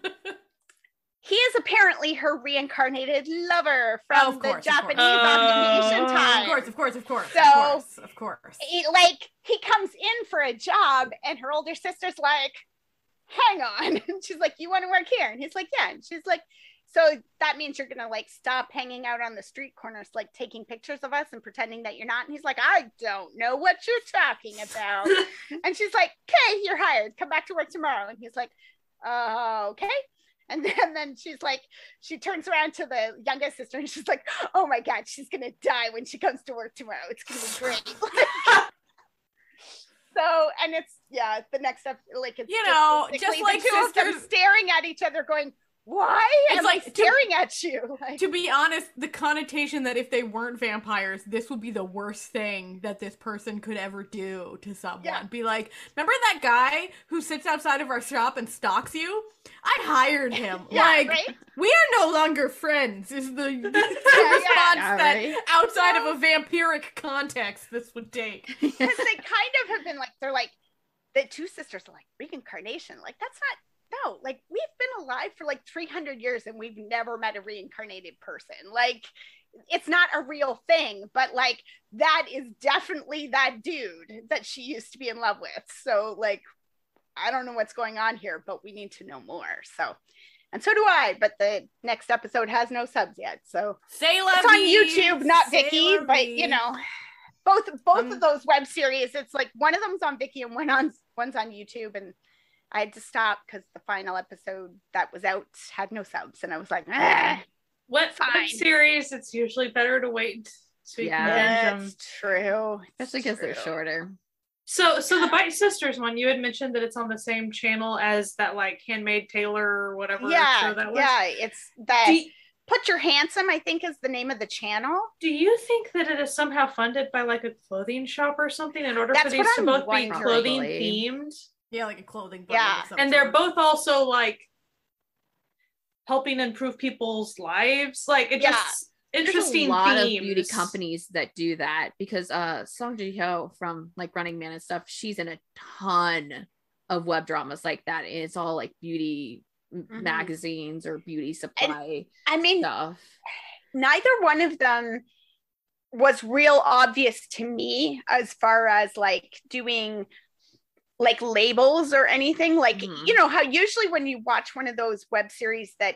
he is apparently her reincarnated lover from the Japanese occupation time. Of course. So, of course. He comes in for a job, and her older sister's like, hang on. And she's like, you want to work here? And he's like, yeah. And she's like, so that means you're going to like stop hanging out on the street corners, like taking pictures of us and pretending that you're not. And he's like, I don't know what you're talking about. And she's like, okay, you're hired. Come back to work tomorrow. And he's like, okay. And then she's like, she turns around to the youngest sister, and she's like, oh my God, she's going to die when she comes to work tomorrow. It's going to be great. So, and it's, yeah, the next step, like, it's, you know, just like the two of them sisters staring at each other going, why am I staring at you? Like, to be honest, the connotation that if they weren't vampires, this would be the worst thing that this person could ever do to someone. Yeah. Be like, remember that guy who sits outside of our shop and stalks you? I hired him. Yeah, like, right? We are no longer friends, is the response that outside of a vampiric context this would take. Because they kind of have been like, they're like, the two sisters are like, reincarnation. Like, that's not, no, like, we've been alive for like 300 years and we've never met a reincarnated person. Like, it's not a real thing, but like, that is definitely that dude that she used to be in love with. So like, I don't know what's going on here, but we need to know more. So, and so do I, but the next episode has no subs yet. So it's on YouTube, not Viki, but you know, both of those web series, it's like one of them's on Viki and one's on YouTube, and I had to stop because the final episode that was out had no subs, and I was like, what series? It's usually better to wait so you can binge them. True, especially because they're shorter. So the Bite Sisters one, you had mentioned that it's on the same channel as that like Handmaid Taylor or whatever show that was. Yeah, it's that Put Your Handsome, I think, is the name of the channel. Do you think that it is somehow funded by like a clothing shop or something in order for these to both be clothing themed? Yeah, like a clothing brand. Yeah. And they're both also like helping improve people's lives. Like it just interesting. There's a lot themes. of beauty companies that do that because Song Ji-hyo from like Running Man and stuff, she's in a ton of web dramas like that, and it's all like beauty magazines or beauty supply stuff. Neither one of them was real obvious to me as far as like doing like labels or anything. Like you know how usually when you watch one of those web series that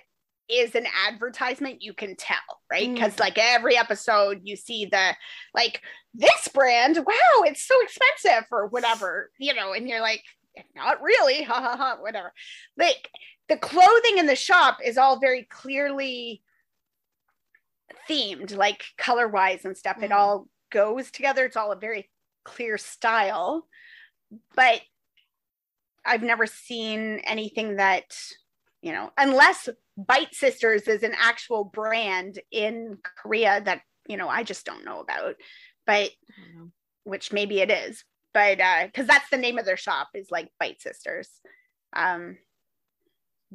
is an advertisement, you can tell, right? Because like every episode you see the like this brand, wow, it's so expensive or whatever, you know, and you're like, not really, ha ha ha, whatever. Like the clothing in the shop is all very clearly themed, like color wise and stuff. It all goes together. It's all a very clear style, but I've never seen anything that, you know, unless Bite Sisters is an actual brand in Korea that, you know, I just don't know about, but which maybe it is, but because that's the name of their shop is like Bite Sisters.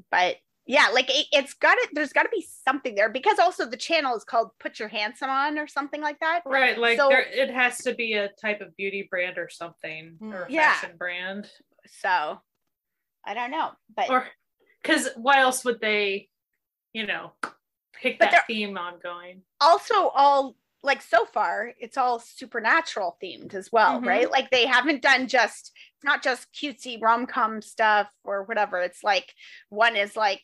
But yeah, like it's got it. There's got to be something there because also the channel is called Put Your Handsome On or something like that. Right. Like so, it has to be a type of beauty brand or something or a fashion brand. So I don't know, but or because why else would they, you know, pick that theme ongoing? Also, all like so far, it's all supernatural themed as well, right? Like they haven't done it's not just cutesy rom-com stuff or whatever. It's like one is like,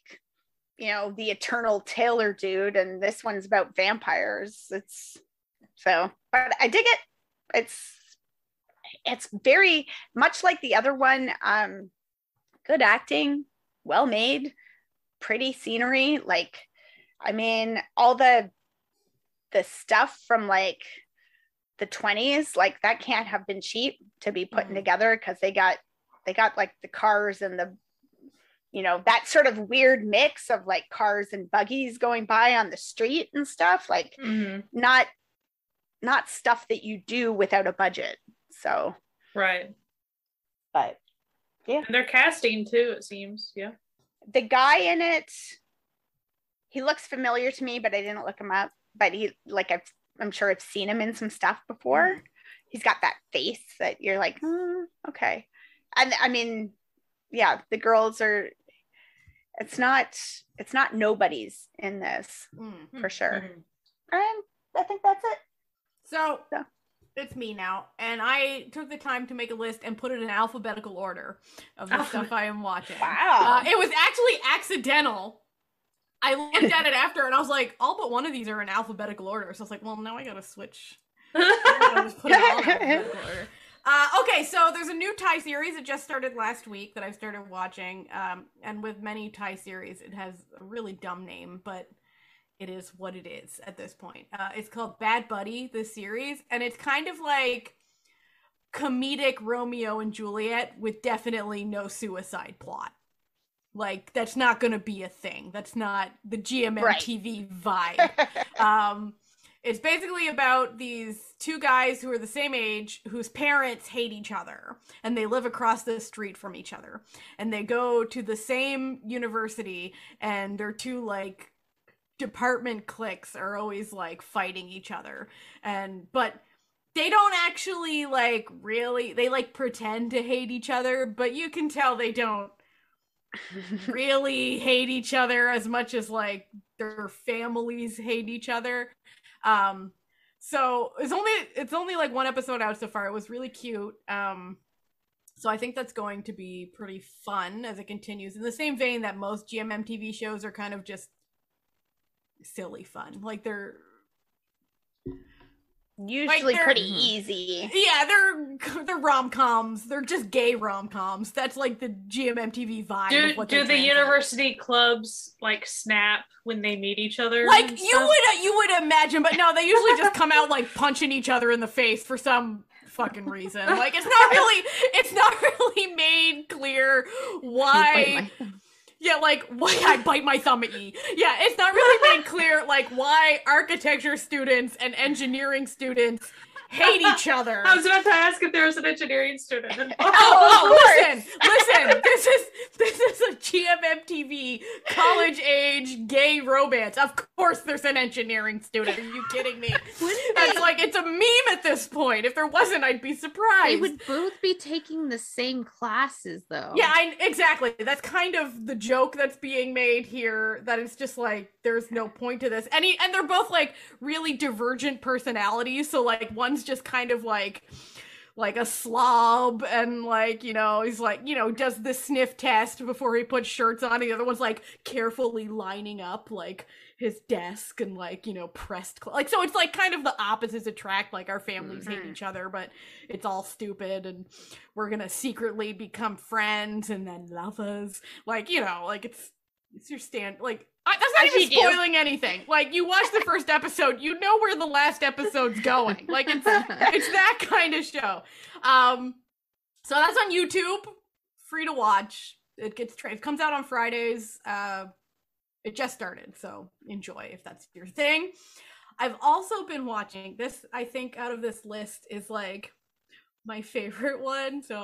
you know, the eternal Taylor dude, and this one's about vampires. It's so, but I dig it. It's very much like the other one. Good acting, well made, pretty scenery. Like, I mean, all the stuff from like the 20s, like that can't have been cheap to be putting together because they got like the cars and the, you know, that sort of weird mix of like cars and buggies going by on the street and stuff, like not stuff that you do without a budget. So right, but yeah, and they're casting too, it seems. Yeah, the guy in it, he looks familiar to me, but I didn't look him up. But he, like, I'm sure I've seen him in some stuff before. He's got that face that you're like, okay. And I mean, yeah, the girls are, it's not nobody's in this for sure. And I think that's it. So it's me now. And I took the time to make a list and put it in alphabetical order of the stuff I am watching. Wow. It was actually accidental. I looked at it after and I was like, all but one of these are in alphabetical order. So I was like, well, now I gotta switch. I gotta just put it all in alphabetical order. Okay, so there's a new Thai series. It just started last week that I started watching. And with many Thai series, it has a really dumb name, but it is what it is at this point. It's called Bad Buddy, this series. And it's kind of like comedic Romeo and Juliet with definitely no suicide plot. Like, that's not going to be a thing. That's not the GMMTV vibe. It's basically about these two guys who are the same age, whose parents hate each other, and they live across the street from each other. And they go to the same university, and their two, like, department cliques are always, like, fighting each other. But they don't actually, like, really, they, like, pretend to hate each other, but you can tell they don't really hate each other as much as like their families hate each other. So it's only like one episode out so far. It was really cute. So I think that's going to be pretty fun as it continues in the same vein that most GMMTV shows are kind of just silly fun. Like they're usually like pretty easy. Yeah, they're rom-coms. They're just gay rom-coms. That's like the GMMTV vibe of what do the university clubs like snap when they meet each other? Like you would imagine, but no, they usually just come out like punching each other in the face for some fucking reason. Like, it's not really made clear why. Yeah, like, why I bite my thumb at E. Yeah, it's not really made clear, like, why architecture students and engineering students hate each other. I was about to ask if there was an engineering student involved. Listen, this is a GMMTV college age gay romance. Of course there's an engineering student. Are you kidding me? It's like, it's a meme at this point. If there wasn't, I'd be surprised. They would both be taking the same classes though. Yeah, exactly. That's kind of the joke that's being made here, that it's just like, there's no point to this. And they're both like really divergent personalities, so like one's just kind of like a slob, and like, you know, he's like, you know, does the sniff test before he puts shirts on. The other one's like carefully lining up like his desk and like, you know, pressed like, so it's like kind of the opposites attract. Like, our families hate each other, but it's all stupid, and we're gonna secretly become friends and then lovers. Like, you know, like it's your stand, like, that's not even spoiling anything. Like, you watch the first episode, you know where the last episode's going. Like, it's that kind of show. So that's on YouTube, free to watch. It comes out on Fridays. It just started, so enjoy if that's your thing. I've also been watching this. I think out of this list is like my favorite one. So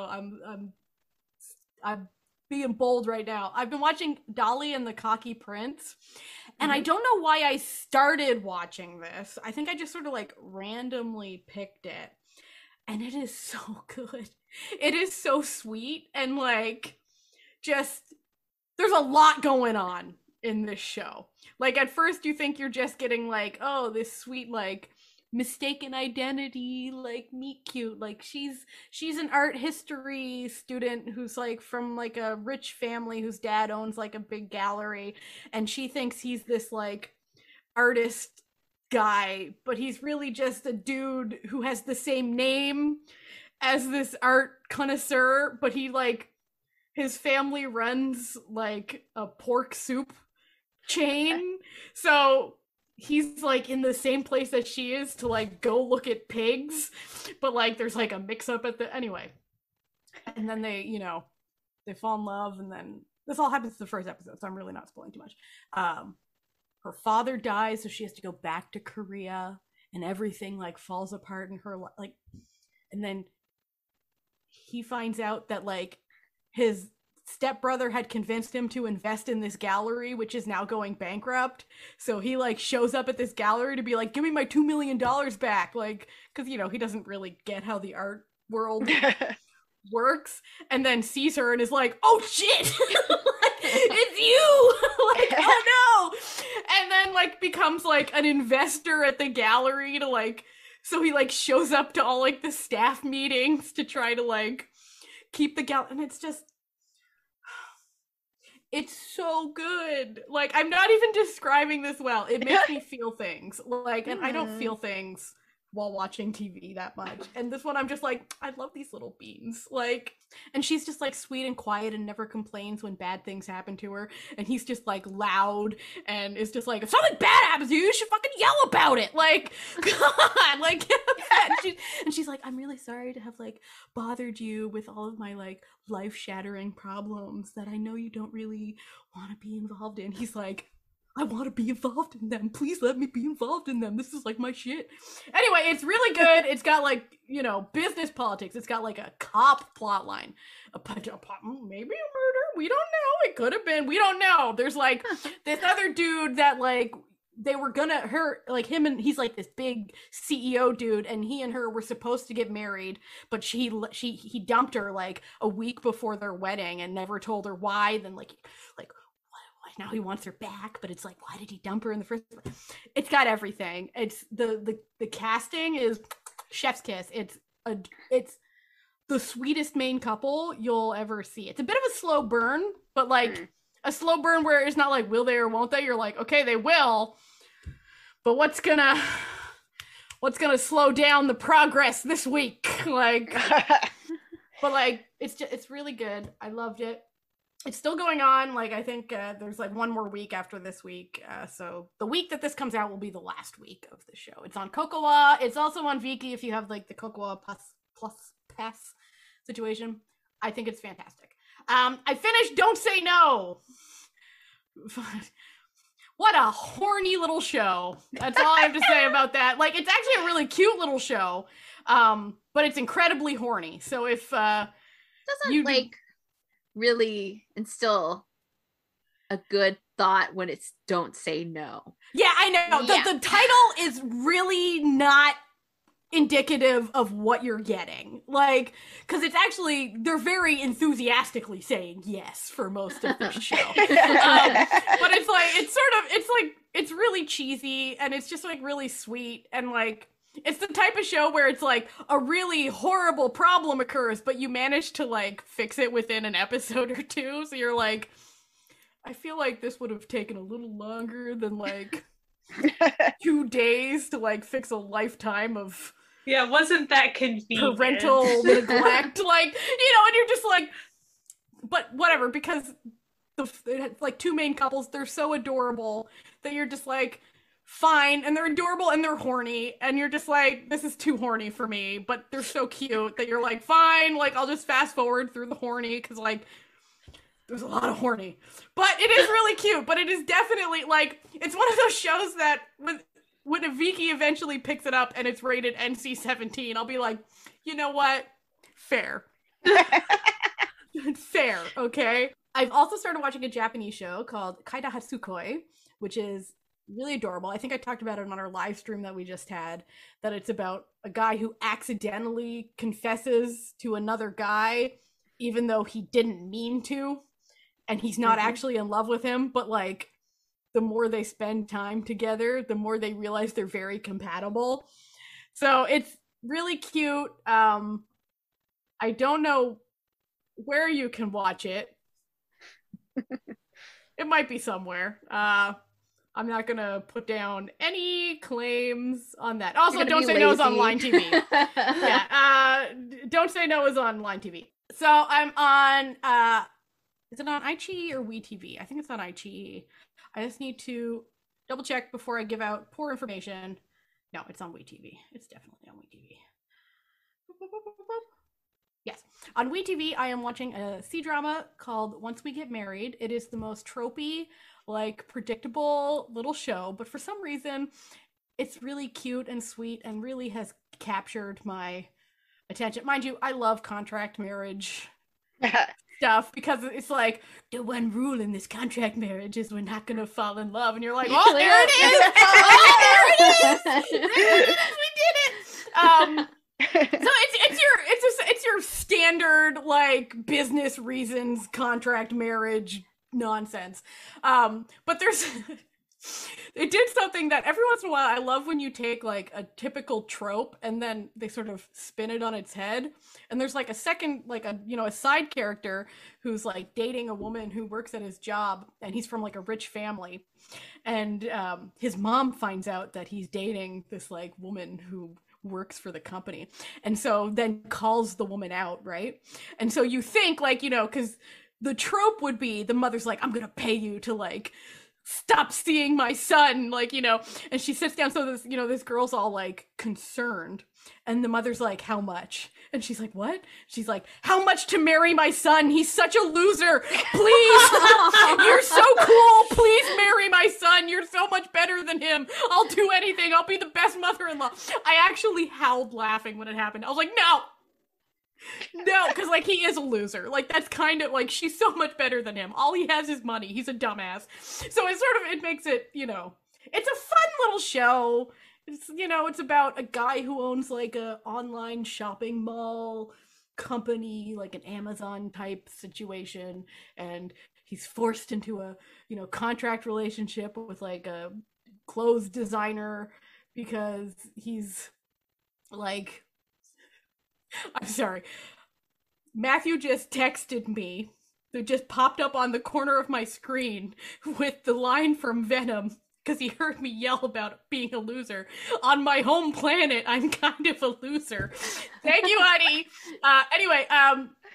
I'm being bold right now. I've been watching Dolly and the Cocky Prince, and I don't know why I started watching this. I think I just sort of like randomly picked it, and it is so good. It is so sweet, and like, just, there's a lot going on in this show. Like, at first you think you're just getting like, oh, this sweet like mistaken identity, like meet cute, like she's an art history student who's like from like a rich family whose dad owns like a big gallery, and she thinks he's this like artist guy, but he's really just a dude who has the same name as this art connoisseur, but he like, his family runs like a pork soup chain, so he's like in the same place that she is to like go look at pigs, but like there's like a mix up at the anyway, and then they, you know, they fall in love, and then this all happens in the first episode, so I'm really not spoiling too much. Her father dies, so she has to go back to Korea, and everything like falls apart in her like, and then he finds out that like his stepbrother had convinced him to invest in this gallery, which is now going bankrupt. So he like shows up at this gallery to be like, give me my $2 million back, like, because, you know, he doesn't really get how the art world works, and then sees her and is like, oh shit, it's you. Like, oh no. And then like becomes like an investor at the gallery to like, so he like shows up to all like the staff meetings to try to like keep the gallery, and it's just, it's so good. Like, I'm not even describing this well. It makes me feel things. Like, and I don't feel things while watching TV that much. And this one, I'm just like, I love these little beans. Like, and she's just like sweet and quiet and never complains when bad things happen to her. And he's just like loud and is just like, if something bad happens to you, you should fucking yell about it. Like, God, like, and she's like, I'm really sorry to have like bothered you with all of my like life-shattering problems that I know you don't really want to be involved in. He's like, I want to be involved in them. Please let me be involved in them. This is like my shit. Anyway, it's really good. It's got like, you know, business politics. It's got like a cop plot line. Maybe a murder. We don't know. It could have been. We don't know. There's like this other dude that like, they were gonna, him and he's like this big CEO dude, and he and her were supposed to get married, but he dumped her like a week before their wedding and never told her why. Then like now he wants her back, but it's like, why did he dump her in the first place? It's got everything. It's the casting is chef's kiss. It's the sweetest main couple you'll ever see. It's a bit of a slow burn, but like a slow burn where it's not like, will they or won't they? You're like, okay, they will, but what's gonna slow down the progress this week? Like, but like, it's really good. I loved it. It's still going on. Like, I think there's like one more week after this week. So the week that this comes out will be the last week of the show. It's on Cocoa. It's also on Viki if you have like the Cocoa plus pass situation. I think it's fantastic. I finished Don't Say No. What a horny little show. That's all I have to say about that. Like, it's actually a really cute little show, but it's incredibly horny. So if doesn't really instill a good thought when it's Don't Say No. Yeah, I know. Yeah. The title is really not indicative of what you're getting. Like, because it's actually, they're very enthusiastically saying yes for most of the show. But it's like, it's really cheesy and it's just like really sweet and like, it's the type of show where it's like a really horrible problem occurs, but you manage to like fix it within an episode or two. So you're like, I feel like this would have taken a little longer than like 2 days to like fix a lifetime of wasn't that convenient? Parental neglect, like, and you're just like, but whatever, because like two main couples, they're so adorable that you're just like, fine, and they're adorable and they're horny, and you're just like, this is too horny for me, but they're so cute that you're like, fine, like, I'll just fast forward through the horny, because like, there's a lot of horny, but it is really cute. But it is definitely like, it's one of those shows that when Aviki eventually picks it up and it's rated NC-17, I'll be like, you know what? Fair. Fair, okay? I've also started watching a Japanese show called Kaida Hatsukoi, which is really adorable. I think I talked about it on our live stream that we just had, that it's about a guy who accidentally confesses to another guy, even though he didn't mean to, and he's not actually in love with him, but like, the more they spend time together, the more they realize they're very compatible. So it's really cute. I don't know where you can watch it. It might be somewhere. I'm not gonna put down any claims on that. Also, Don't Say No is on Line TV. Yeah, Don't Say No is on Line TV. So I'm on, is it on iQIYI or WeTV? I think it's on iQIYI. I just need to double check before I give out poor information. No, it's on WeTV. It's definitely on WeTV. Yes. On WeTV, I am watching a C-drama called Once We Get Married. It is the most tropey, like, predictable little show, but for some reason, it's really cute and sweet and really has captured my attention. Mind you, I love contract marriage stuff, because it's like, the one rule in this contract marriage is we're not gonna fall in love, and you're like, oh, there it is! Oh, there it is! There it is! We did it! So it's your standard, like, business reasons contract marriage nonsense. But there's it did something that every once in a while I love, when you take like a typical trope and then they sort of spin it on its head. And there's like a second, like a side character who's like dating a woman who works at his job, and he's from like a rich family. And his mom finds out that he's dating this like woman who works for the company, and so then calls the woman out, right? And so you think, like, because the trope would be the mother's like, I'm gonna pay you to like stop seeing my son, like, and she sits down, so this girl's all like concerned, and the mother's like, how much? And she's like, what? She's like, how much to marry my son? He's such a loser. Please. You're so cool. Please marry my son. You're so much better than him. I'll do anything. I'll be the best mother-in-law. I actually howled laughing when it happened. I was like, no, because like, he is a loser. Like, that's kind of like, she's so much better than him. All he has is money. He's a dumbass. So it makes it, it's a fun little show. It's, it's about a guy who owns like a online shopping mall company, like an Amazon type situation, and he's forced into a, contract relationship with like a clothes designer, because he's like, I'm sorry, Matthew just texted me. It just popped up on the corner of my screen with the line from Venom, because he heard me yell about being a loser. On my home planet, I'm kind of a loser. Thank you, honey. Anyway,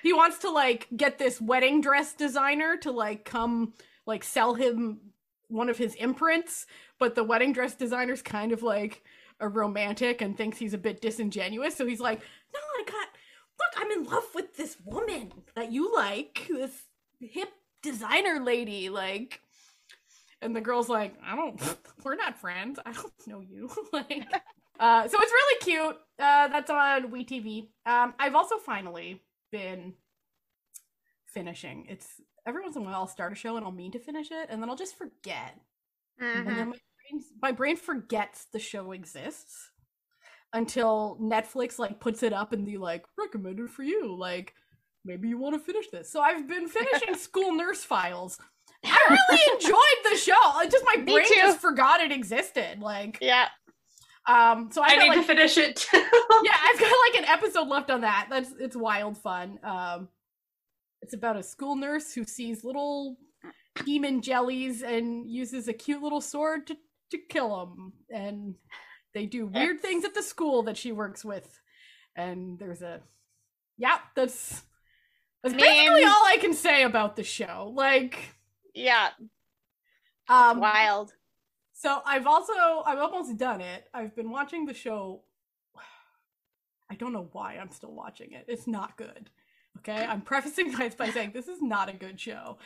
he wants to like get this wedding dress designer to like come like sell him one of his imprints, but the wedding dress designer's kind of like a romantic and thinks he's a bit disingenuous. So he's like, no, look, I'm in love with this woman that you like, this hip designer lady, like, and the girl's like, we're not friends. I don't know you. Like, so it's really cute. That's on WeTV. I've also finally been finishing. It's every once in a while I'll start a show and I'll mean to finish it, and then I'll just forget. And then my brain forgets the show exists until Netflix like puts it up and they like recommended for you. Like, maybe you want to finish this. So I've been finishing School Nurse Files. I really enjoyed the show. Just my brain just forgot it existed. Like, yeah. So I need to finish it too. Yeah, I've got like an episode left on that. It's wild fun. It's about a school nurse who sees little demon jellies and uses a cute little sword to kill them. And they do weird things at the school that she works with. And there's that's basically all I can say about the show. Like, yeah, wild. So I've almost done it. I've been watching the show. I don't know why I'm still watching it. It's not good. Okay, I'm prefacing this by saying this is not a good show.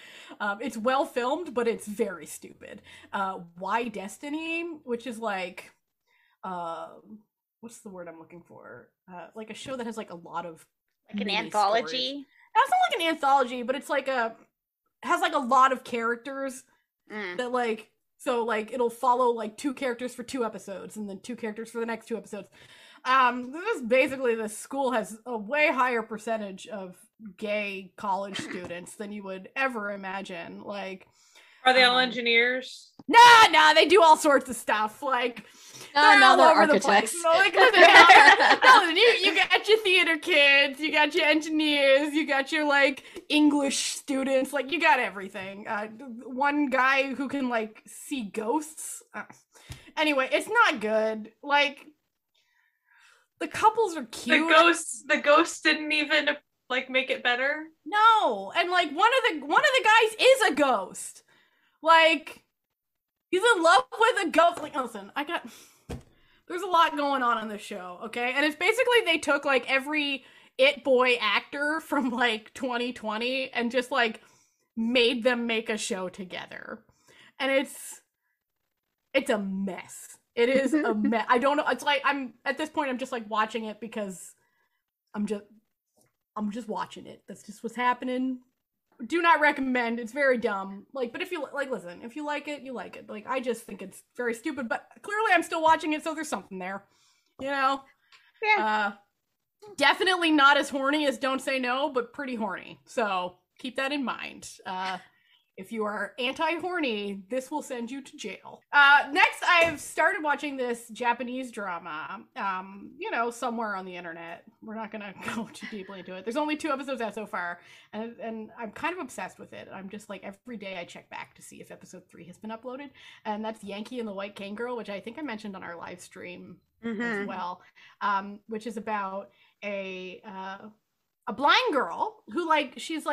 It's well filmed, but it's very stupid. Why Destiny, which is like, what's the word I'm looking for? Like a show that has like a lot of like an anthology. That's not like an anthology, but it's like has like a lot of characters that like, so like it'll follow like 2 characters for 2 episodes and then 2 characters for the next 2 episodes. This is basically, the school has a way higher percentage of gay college students than you would ever imagine. Like, are they all engineers? Nah, they do all sorts of stuff. Like, they're all over the place. So, like, listen, you got your theater kids, you got your engineers, you got your like English students, like you got everything. One guy who can like see ghosts. Anyway, it's not good. Like, the couples are cute. The ghosts didn't even like make it better. No, and like one of the guys is a ghost. Like, he's in love with a ghost. Like, listen, there's a lot going on this show, okay? And it's basically they took like every It Boy actor from like 2020 and just like made them make a show together, and it's a mess. It is a mess. I don't know. It's like I'm at this point. I'm just like watching it because I'm just watching it. That's just what's happening. Do not recommend. It's very dumb. Like, but if you like, listen. If you like it, you like it. Like, I just think it's very stupid. But clearly, I'm still watching it, so there's something there. You know. Yeah. Definitely not as horny as Don't Say No, but pretty horny. So keep that in mind. If you are anti-horny, this will send you to jail. Next, I've started watching this Japanese drama, somewhere on the internet. We're not going to go too deeply into it. There's only 2 episodes out so far, and I'm kind of obsessed with it. I'm just like, every day I check back to see if episode 3 has been uploaded, and that's Yankee and the White Cane Girl, which I think I mentioned on our live stream as well, which is about a blind girl who, like, she's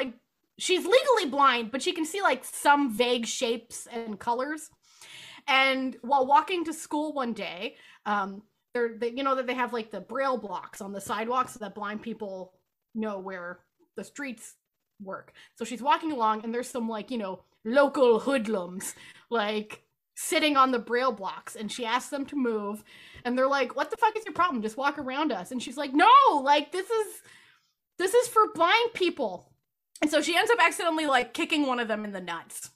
legally blind, but she can see like some vague shapes and colors. And while walking to school one day, they have like the braille blocks on the sidewalk so that blind people know where the streets work. So she's walking along and there's some like, local hoodlums like sitting on the braille blocks, and she asks them to move, and they're like, "What the fuck is your problem? Just walk around us." And she's like, "No, like this is for blind people." And so she ends up accidentally like kicking one of them in the nuts,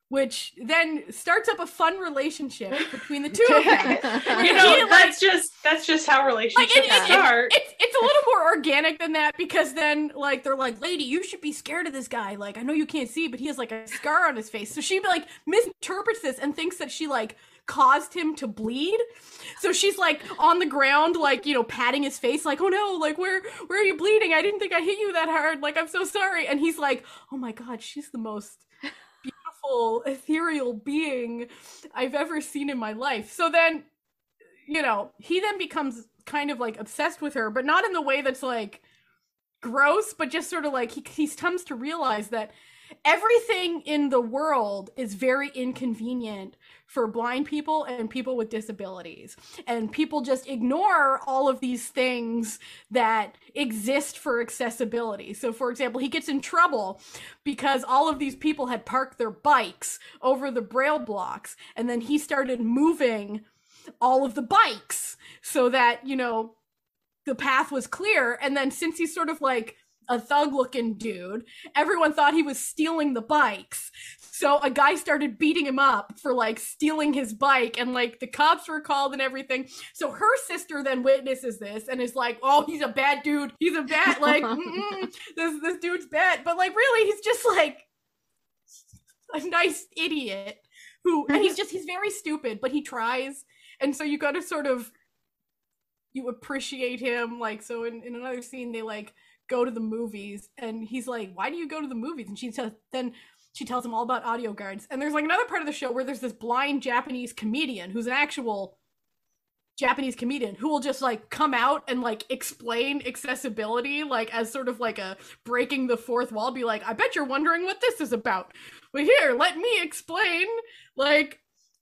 which then starts up a fun relationship between the 2 of them. That's just how relationships start. It's a little more organic than that, because then like they're like, "Lady, you should be scared of this guy. Like, I know you can't see, but he has like a scar on his face." So she like misinterprets this and thinks that she like caused him to bleed. So she's like on the ground, like, patting his face, like, "Oh no, like where are you bleeding? I didn't think I hit you that hard. Like, I'm so sorry." And he's like, "Oh my God, she's the most beautiful, ethereal being I've ever seen in my life." So then, he then becomes kind of like obsessed with her, but not in the way that's like gross, but just sort of like he comes to realize that everything in the world is very inconvenient for blind people and people with disabilities. And people just ignore all of these things that exist for accessibility. So, for example, he gets in trouble because all of these people had parked their bikes over the braille blocks. And then he started moving all of the bikes so that, you know, the path was clear. And then since he's sort of like a thug looking dude, everyone thought he was stealing the bikes. So a guy started beating him up for like stealing his bike, and like the cops were called and everything. So her sister then witnesses this and is like, oh, he's a bad dude. He's a bad, like, this dude's bad. But like, really, he's just like a nice idiot who, and he's very stupid, but he tries. And so you got to sort of, you appreciate him. Like, so in another scene, they like go to the movies and he's like, why do you go to the movies? And she tells him all about audio guides. And there's like another part of the show where there's this blind Japanese comedian who's an actual Japanese comedian who will just like come out and like explain accessibility, like as sort of like a breaking the fourth wall, be like, I bet you're wondering what this is about. Well, here, let me explain like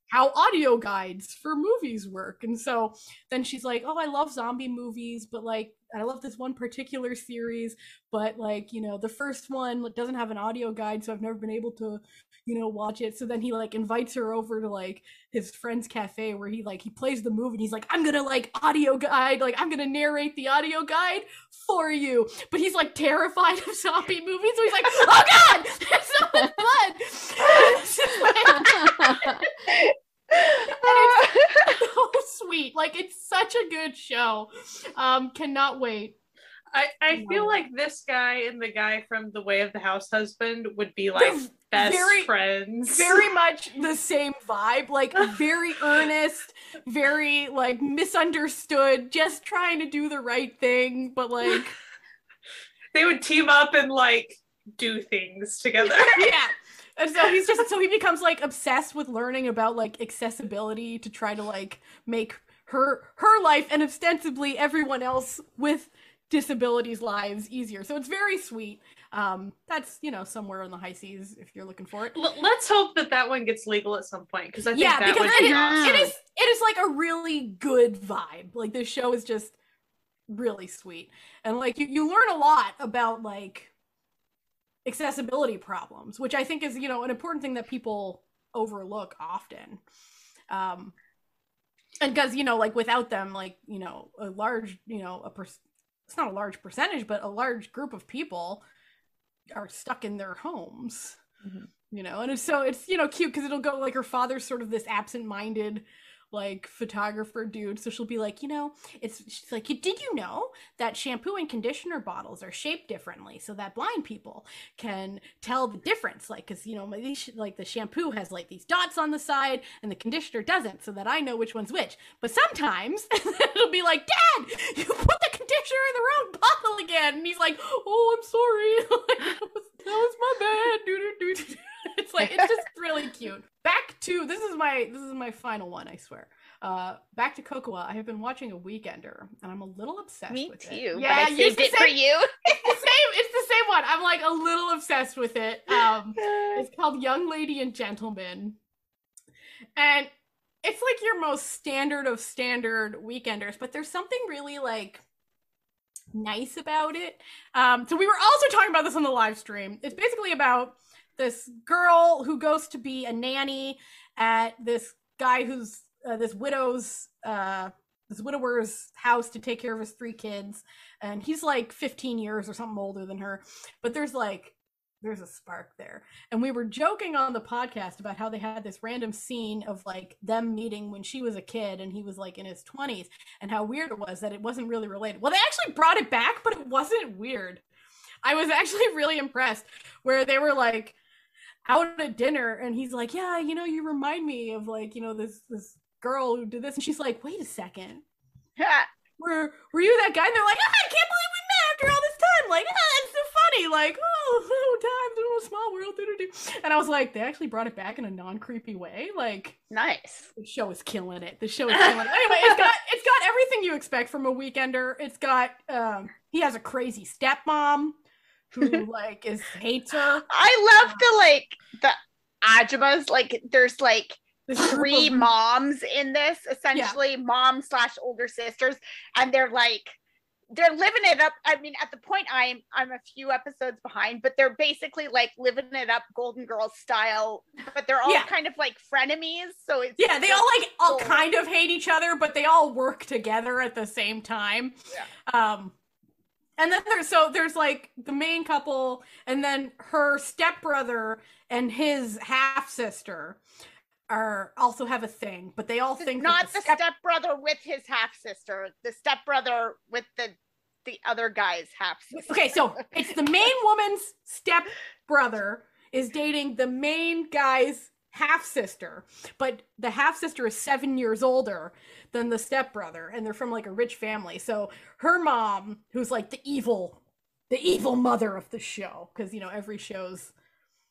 how audio guides for movies work. And so then she's like, oh, I love zombie movies, but like, I love this one particular series, but like, you know, the first one doesn't have an audio guide, so I've never been able to, you know, watch it. So then he like invites her over to like his friend's cafe where he plays the movie and he's like, I'm gonna like audio guide, like I'm gonna narrate the audio guide for you. But he's like terrified of zombie movies, so he's like, oh god, it's so much fun. It's just like, and it's so sweet. Like, it's such a good show. Cannot wait. I feel like this guy and the guy from The Way of the House Husband would be like best friends. Very much the same vibe. Like, very earnest, very like misunderstood, just trying to do the right thing, but like they would team up and like do things together. Yeah. And so he becomes like obsessed with learning about like accessibility to try to like make her life and ostensibly everyone else with disabilities lives easier. So it's very sweet. That's, you know, somewhere in the high seas if you're looking for it. Let's hope that one gets legal at some point, because I think that because would be awesome. it is like a really good vibe. Like, this show is just really sweet. And like you learn a lot about like accessibility problems, which I think is, you know, an important thing that people overlook often. And because, you know, like without them, like, you know, a large, you know, it's not a large percentage, but a large group of people are stuck in their homes, you know, and it's, you know, cute because it'll go like her father's sort of this absent-minded like photographer dude, so she'll be like, you know, she's like, did you know that shampoo and conditioner bottles are shaped differently so that blind people can tell the difference, like, because, you know, like the shampoo has like these dots on the side and the conditioner doesn't, so that I know which one's which. But sometimes it'll be like, Dad, you put the conditioner in the wrong bottle again, and he's like, oh, I'm sorry. Like, that was my bad. It's like, it's just really cute. Back to this is my final one, I swear. Back to Cocoa. I have been watching A Weekender, and I'm a little obsessed with it. Me too. Yeah, but I saved it for you. It's the same one. I'm like a little obsessed with it. It's called Young Lady and Gentleman, and it's like your most standard of standard Weekenders, but there's something really like nice about it. So we were also talking about this on the live stream. It's basically about this girl who goes to be a nanny at this guy who's this widower's house to take care of his 3 kids, and he's like 15 years or something older than her, but there's a spark there. And we were joking on the podcast about how they had this random scene of like them meeting when she was a kid and he was like in his 20s, and how weird it was that it wasn't really related. Well, they actually brought it back, but it wasn't weird. I was actually really impressed, where they were like out at dinner and he's like, yeah, you know, you remind me of like, you know, this girl who did this, and she's like, wait a second, were you that guy? And they're like, I can't believe we met after all this time, like, that's so funny, like, oh, times in a small world. And I was like, they actually brought it back in a non-creepy way. Like, Nice. the show is killing it. The show is killing it. Anyway, it's got everything you expect from a Weekender. It's got he has a crazy stepmom who like hates her. I love the Ajumas. Like, there's like This group three of- moms in this, essentially mom / older sisters, and they're living it up. I mean, at the point I'm a few episodes behind, but they're basically like living it up Golden Girls style, but they're all kind of like frenemies. So it's they all kind of hate each other, but they all work together at the same time. Yeah. And then there's like the main couple, and then her stepbrother and his half sister also have a thing, but they all think not the stepbrother with his half sister, the stepbrother with the other guy's half sister. Okay, so it's the main woman's stepbrother is dating the main guy's half sister, but the half sister is 7 years older than the stepbrother, and they're from like a rich family. So her mom, who's like the evil mother of the show, because every show's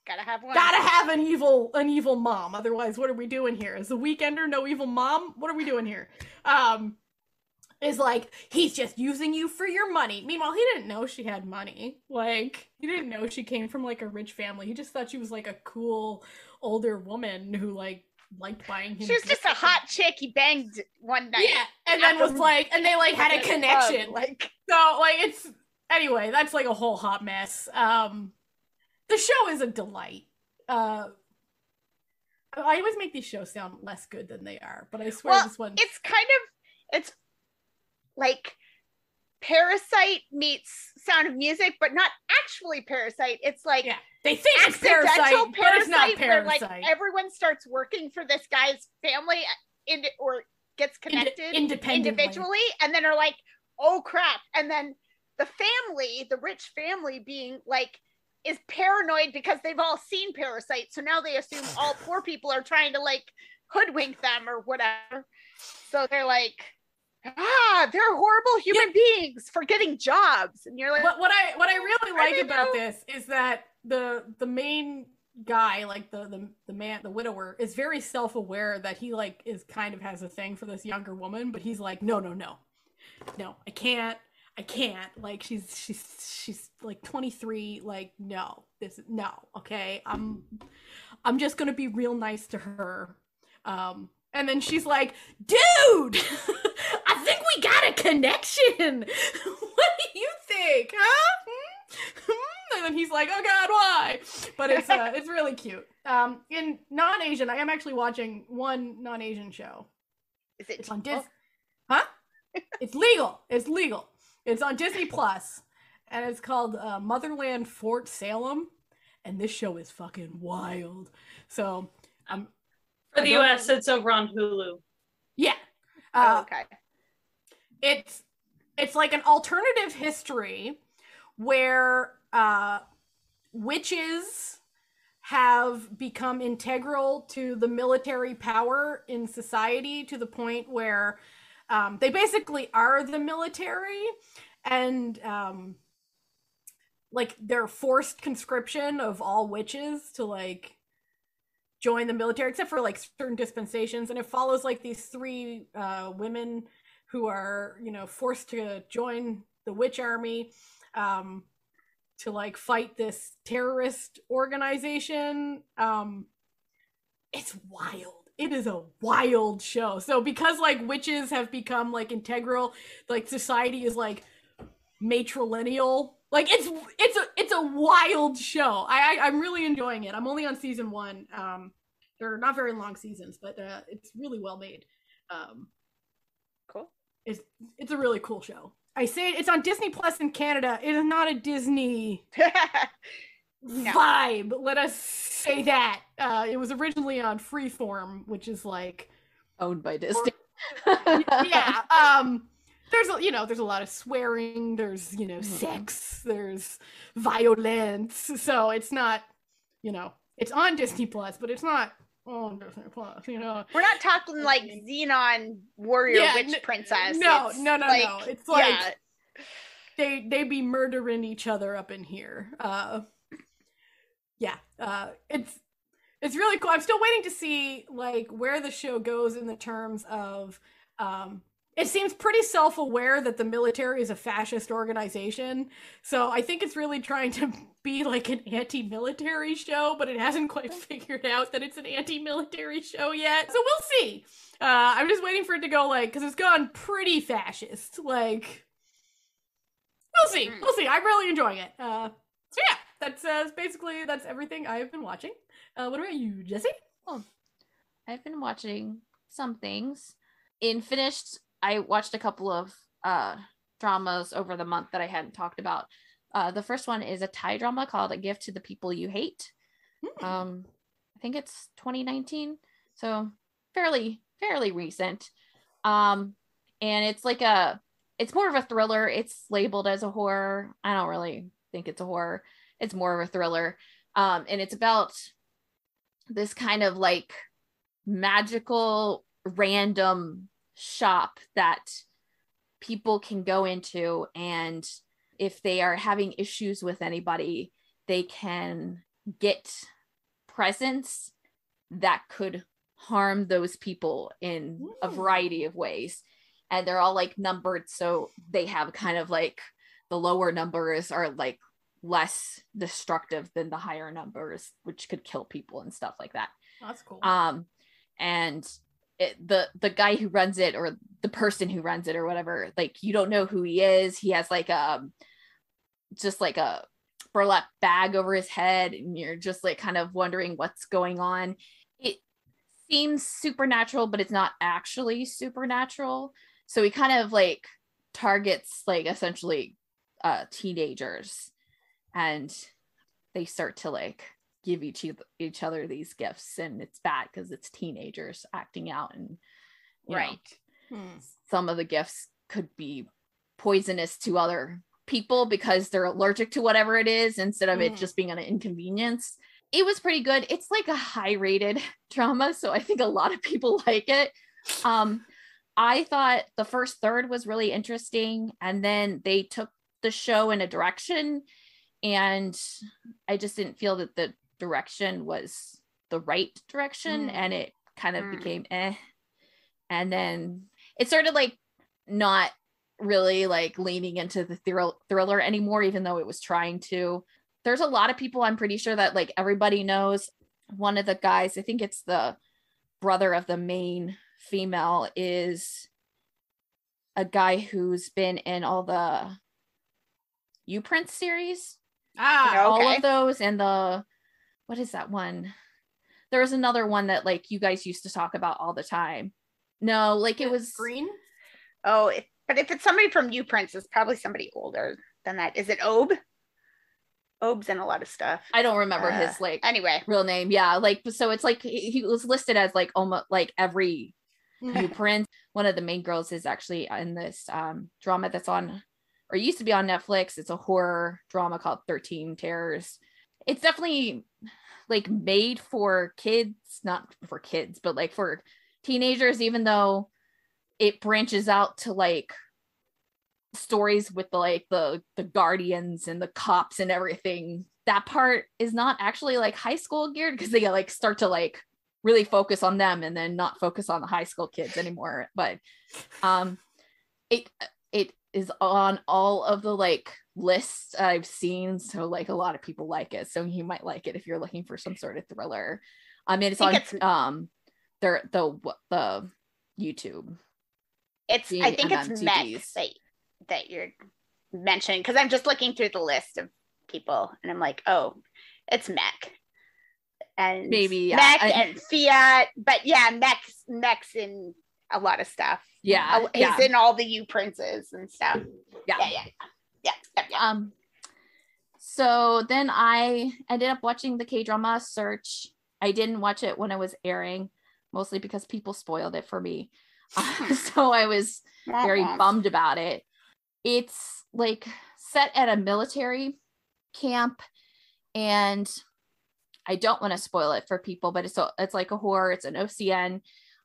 Gotta have one. gotta have an evil mom. Otherwise, what are we doing here? Is the Weekender no evil mom? What are we doing here? Is like, he's just using you for your money. Meanwhile, he didn't know she had money. Like, he didn't know she came from like a rich family. He just thought she was like a cool older woman who like liked buying him. She was just a hot chick he banged one night. Yeah, and then was like, and they like had a connection. Like, So like anyway, that's like a whole hot mess. The show is a delight. I always make these shows sound less good than they are, but I swear this one. it's like Parasite meets Sound of Music, but not actually Parasite. It's like they think it's Parasite, but it's not Parasite. Where like everyone starts working for this guy's family or gets connected individually, and then are like, oh crap, and then the rich family being like, is paranoid because they've all seen Parasite, so now they assume all poor people are trying to like hoodwink them or whatever. So they're like, they're horrible human beings for getting jobs, and you're like, what I really like about this is that the main guy, like the man, the widower, is very self-aware that he like is kind of has a thing for this younger woman, but he's like, no, I can't. Like, she's like 23. Like, no, okay. I'm just gonna be real nice to her. And then she's like, dude, I think we got a connection. What do you think, huh? And then he's like, oh God, why? But it's really cute. In non-Asian, I am actually watching one non-Asian show. It's on Disney. Huh? It's legal. It's on Disney Plus, and it's called Motherland Fort Salem, and this show is fucking wild. So, for the US, it's over on Hulu. Yeah. okay. It's like an alternative history where witches have become integral to the military power in society, to the point where they basically are the military, and like they're forced conscription of all witches to like join the military, except for like certain dispensations. And it follows like these three women who are, forced to join the witch army to like fight this terrorist organization. It's wild. It is a wild show. So because like witches have become like integral, like society is like matrilineal. Like it's a wild show. I'm really enjoying it. I'm only on season 1. They're not very long seasons, but it's really well made. Cool. It's a really cool show. I say it's on Disney Plus in Canada. It is not a Disney vibe. Let us say that. It was originally on Freeform, which is like owned by Disney. Yeah. There's a lot of swearing. There's sex. There's violence. So it's not, it's on Disney Plus, but it's not on Disney Plus. We're not talking like Xenon warrior witch princess. No. Like, it's like they be murdering each other up in here. Yeah. It's really cool. I'm still waiting to see like where the show goes in the terms of it seems pretty self-aware that the military is a fascist organization. So I think it's really trying to be like an anti-military show, but it hasn't quite figured out that it's an anti-military show yet. So we'll see. I'm just waiting for it to go like, because it's gone pretty fascist. Like, we'll see. We'll see. I'm really enjoying it. So yeah, that's everything I've been watching. What about you, Jessie? Oh, I've been watching some things. In finished, I watched a couple of dramas over the month that I hadn't talked about. The first one is a Thai drama called A Gift to the People You Hate. I think it's 2019, so fairly recent. And it's like it's more of a thriller. It's labeled as a horror. I don't really think it's a horror. It's more of a thriller. And it's about this kind of like magical random shop that people can go into, and if they are having issues with anybody, they can get presents that could harm those people in a variety of ways, and they're all like numbered, so they have kind of like the lower numbers are like less destructive than the higher numbers, which could kill people and stuff like that. That's cool. And the guy who runs it, or the person who runs it or whatever, like you don't know who he is. He has like just like a burlap bag over his head, and you're just like kind of wondering what's going on. It seems supernatural, but it's not actually supernatural. So he kind of like targets like essentially teenagers, and they start to like give each other these gifts, and it's bad because it's teenagers acting out, and right. Some of the gifts could be poisonous to other people because they're allergic to whatever it is, instead of it just being an inconvenience. It was pretty good. It's like a high rated drama, so I think a lot of people like it. I thought the first third was really interesting, and then they took the show in a direction, and I just didn't feel that the direction was the right direction, and it kind of became and then it started like not really like leaning into the thriller anymore, even though it was trying to. There's a lot of people I'm pretty sure that like everybody knows. One of the guys, I think it's the brother of the main female, is a guy who's been in all the U-Prince series. All of those, and what is that one? There was another one that like you guys used to talk about all the time. No, like it was Green. Oh, but if it's somebody from U-Prince, it's probably somebody older than that. Is it Obe? Obe's in a lot of stuff. I don't remember his like anyway real name. Yeah, like so it's like he was listed as like almost like every U-Prince. One of the main girls is actually in this drama that's on, or used to be on Netflix. It's a horror drama called 13 Terrors. It's definitely like made for kids, not for kids, but like for teenagers, even though it branches out to like stories with the guardians and the cops and everything. That part is not actually like high school geared, because they like start to like really focus on them and then not focus on the high school kids anymore. But it is on all of the like lists I've seen, so like a lot of people like it, so you might like it if you're looking for some sort of thriller. I mean, it's on the YouTube. I think it's Mech that you're mentioning, because I'm just looking through the list of people and I'm like, oh, it's Mech. And maybe Mech and Fiat, but yeah, Mech's in a lot of stuff. Yeah, he's in all the U-Princes and stuff. Yeah. So then I ended up watching the K-drama Search. I didn't watch it when it was airing, mostly because people spoiled it for me. So I was very bummed about it. It's like set at a military camp, and I don't want to spoil it for people, but it's like a horror. It's an OCN,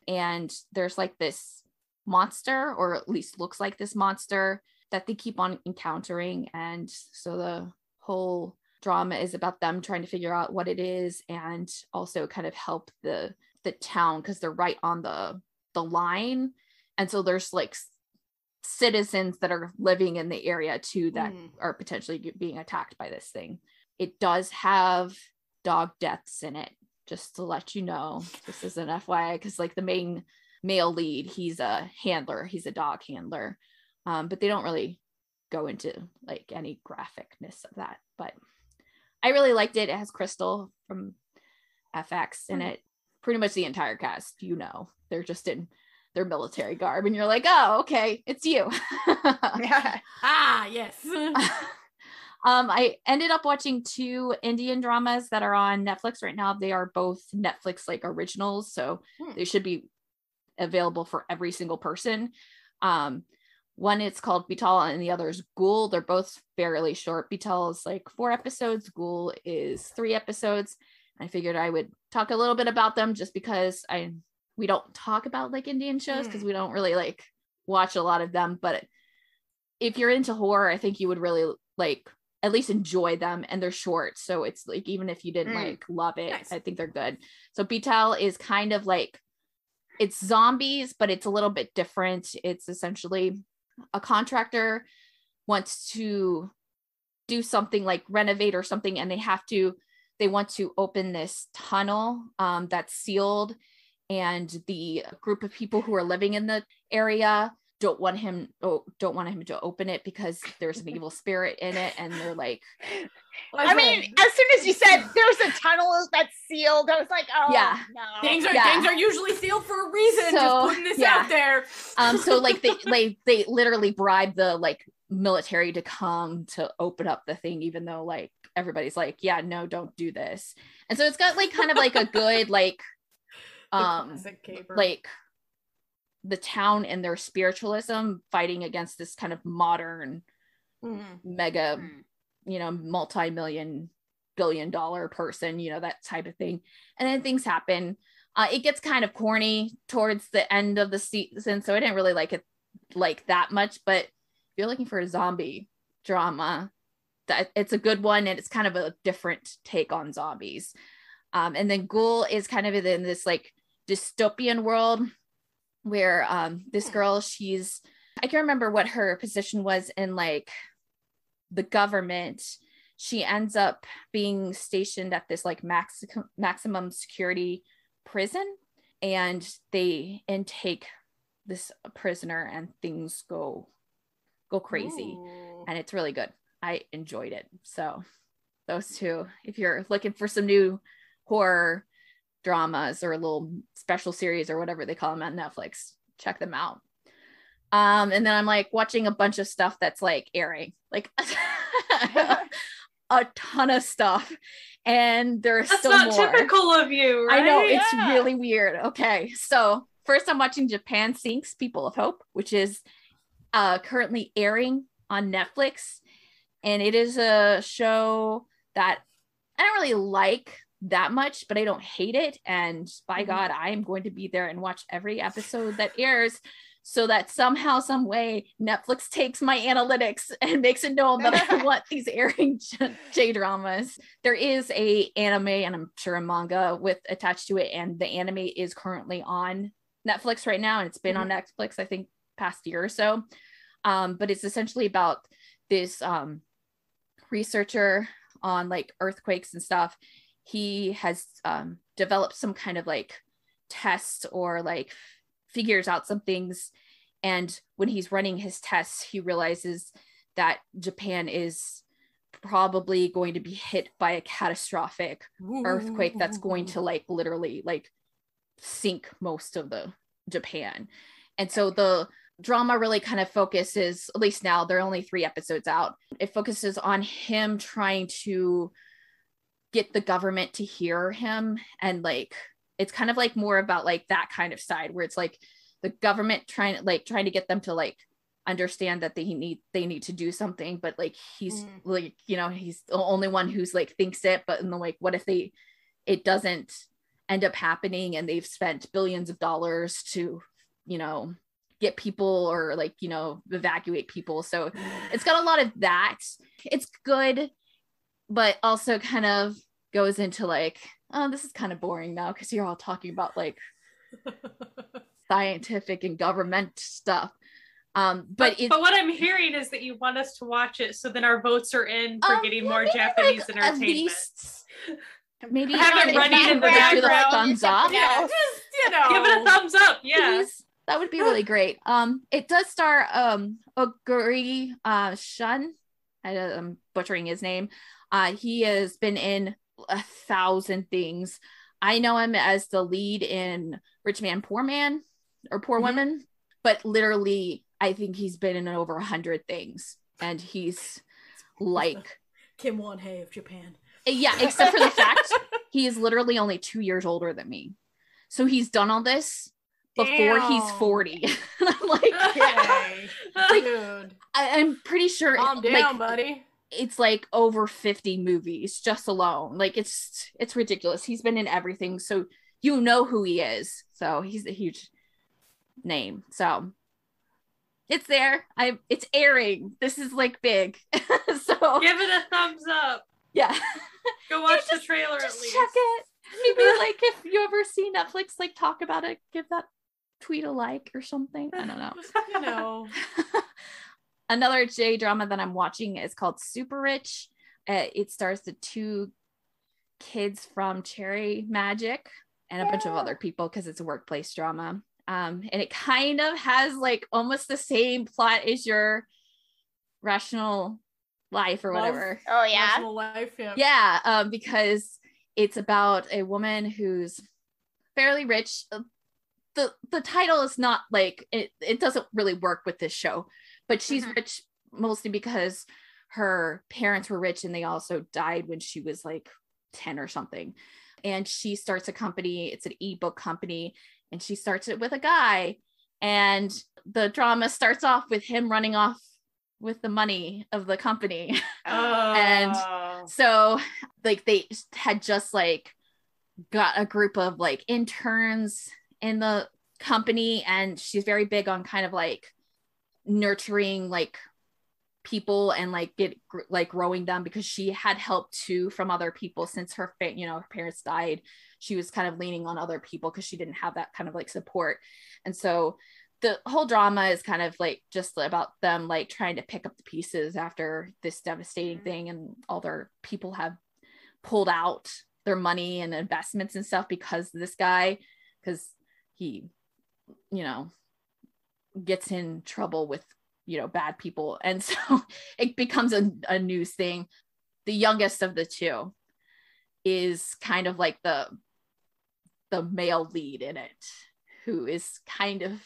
and there's like this monster, or at least looks like this monster, that they keep on encountering. And so the whole drama is about them trying to figure out what it is and also kind of help the town because they're right on the line. And so there's like citizens that are living in the area too that are potentially being attacked by this thing. It does have dog deaths in it, just to let you know. This is an FYI, because like the main male lead, he's a handler, he's a dog handler, but they don't really go into like any graphicness of that. But I really liked it. It has Crystal from FX in it. Pretty much the entire cast, you know, they're just in their military garb and you're like, oh, okay, it's you. Ah, yes. I ended up watching 2 Indian dramas that are on Netflix right now. They are both Netflix like originals, so they should be available for every single person. One, it's called Bital, and the other is Ghoul. They're both fairly short. Bital is like 4 episodes. Ghoul is 3 episodes. I figured I would talk a little bit about them just because we don't talk about like Indian shows because we don't really like watch a lot of them. But if you're into horror, I think you would really like at least enjoy them, and they're short. So it's like, even if you didn't like love it, nice. I think they're good. So Bital is kind of like, it's zombies, but it's a little bit different. It's essentially a contractor wants to do something like renovate or something, and they want to open this tunnel that's sealed, and the group of people who are living in the area don't want him to open it because there's an evil spirit in it, and they're like, I mean, as soon as you said there's a tunnel that's sealed, I was like, oh yeah, no. Things are usually sealed for a reason. So, just putting this out there. So like they literally bribe the like military to come to open up the thing, even though like everybody's like, yeah, no, don't do this. And so it's got like kind of like a good like like the town and their spiritualism fighting against this kind of modern mega multi-million billion-dollar person, that type of thing. And then things happen. It gets kind of corny towards the end of the season, so I didn't really like it like that much. But if you're looking for a zombie drama, that it's a good one, and it's kind of a different take on zombies. And then Ghoul is kind of in this like dystopian world where this girl, I can't remember what her position was in like the government. She ends up being stationed at this like maximum security prison, and they intake this prisoner, and things go crazy. Ooh. And it's really good. I enjoyed it. So those 2, if you're looking for some new horror dramas or a little special series or whatever they call them on Netflix, check them out. And then I'm like watching a bunch of stuff that's like airing, like a ton of stuff, and there's still more. That's not typical of you, right? I know, it's really weird. Okay, so first I'm watching Japan Sinks People of Hope, which is currently airing on Netflix, and it is a show that I don't really like that much, but I don't hate it. And by God, I am going to be there and watch every episode that airs, so that somehow, some way, Netflix takes my analytics and makes it known that I want these airing J-dramas. There is a anime, and I'm sure a manga attached to it, and the anime is currently on Netflix right now, and it's been on Netflix, I think, past year or so. But it's essentially about this researcher on like earthquakes and stuff. He has developed some kind of like test, or like figures out some things, and when he's running his tests, he realizes that Japan is probably going to be hit by a catastrophic earthquake that's going to like literally like sink most of the Japan. And so the drama really kind of focuses, at least now, there are only 3 episodes out, it focuses on him trying to get the government to hear him, and like it's kind of like more about like that kind of side where it's like the government trying to get them to like understand that they need to do something, but like he's like, he's the only one who's like thinks it, but in the like, what if it doesn't end up happening, and they've spent billions of dollars to get people or like evacuate people. So it's got a lot of that. It's good. but also kind of goes into like, oh, this is kind of boring now because you're all talking about like scientific and government stuff. But what I'm hearing is that you want us to watch it, so then our votes are in for getting more Japanese like, entertainment. At least maybe have it running in the background. Thumbs up. Give it a thumbs up. Yeah, please. That would be really great. It does star Oguri Shun. I'm butchering his name. He has been in 1,000 things. I know him as the lead in Rich Man, Poor Man, or Poor Woman, but literally, I think he's been in over 100 things, and he's like Kim Won-hee of Japan. Yeah, except for the fact he is literally only 2 years older than me, so he's done all this before he's 40. I'm like, okay. like Dude, I'm pretty sure. calm down, buddy. It's like over 50 movies just alone. Like it's ridiculous. He's been in everything, so you know who he is. So he's a huge name. So it's there. It's airing. This is like big. So give it a thumbs up. Yeah. Go watch the trailer at least. Check it. Maybe like if you ever see Netflix like talk about it, give that tweet a like or something. I don't know. You know. Another J drama that I'm watching is called Super Rich. It stars the 2 kids from Cherry Magic and a bunch of other people because it's a workplace drama. And it kind of has like almost the same plot as your Rational Life or whatever. Oh yeah. Rational Life, yeah. Yeah, because it's about a woman who's fairly rich. The title is not like it doesn't really work with this show, but she's rich mostly because her parents were rich and they also died when she was like 10 or something. And she starts a company. It's an ebook company, and she starts it with a guy, and the drama starts off with him running off with the money of the company. And so like they had just like got a group of like interns in the company, and she's very big on kind of like nurturing like people and like growing them, because she had help too from other people since her her parents died. She was kind of leaning on other people because she didn't have that kind of like support. And so the whole drama is kind of like just about them like trying to pick up the pieces after this devastating thing, and all their people have pulled out their money and investments and stuff because of this guy, because he gets in trouble with bad people. And so it becomes a news thing. The youngest of the 2 is kind of like the male lead in it, who is kind of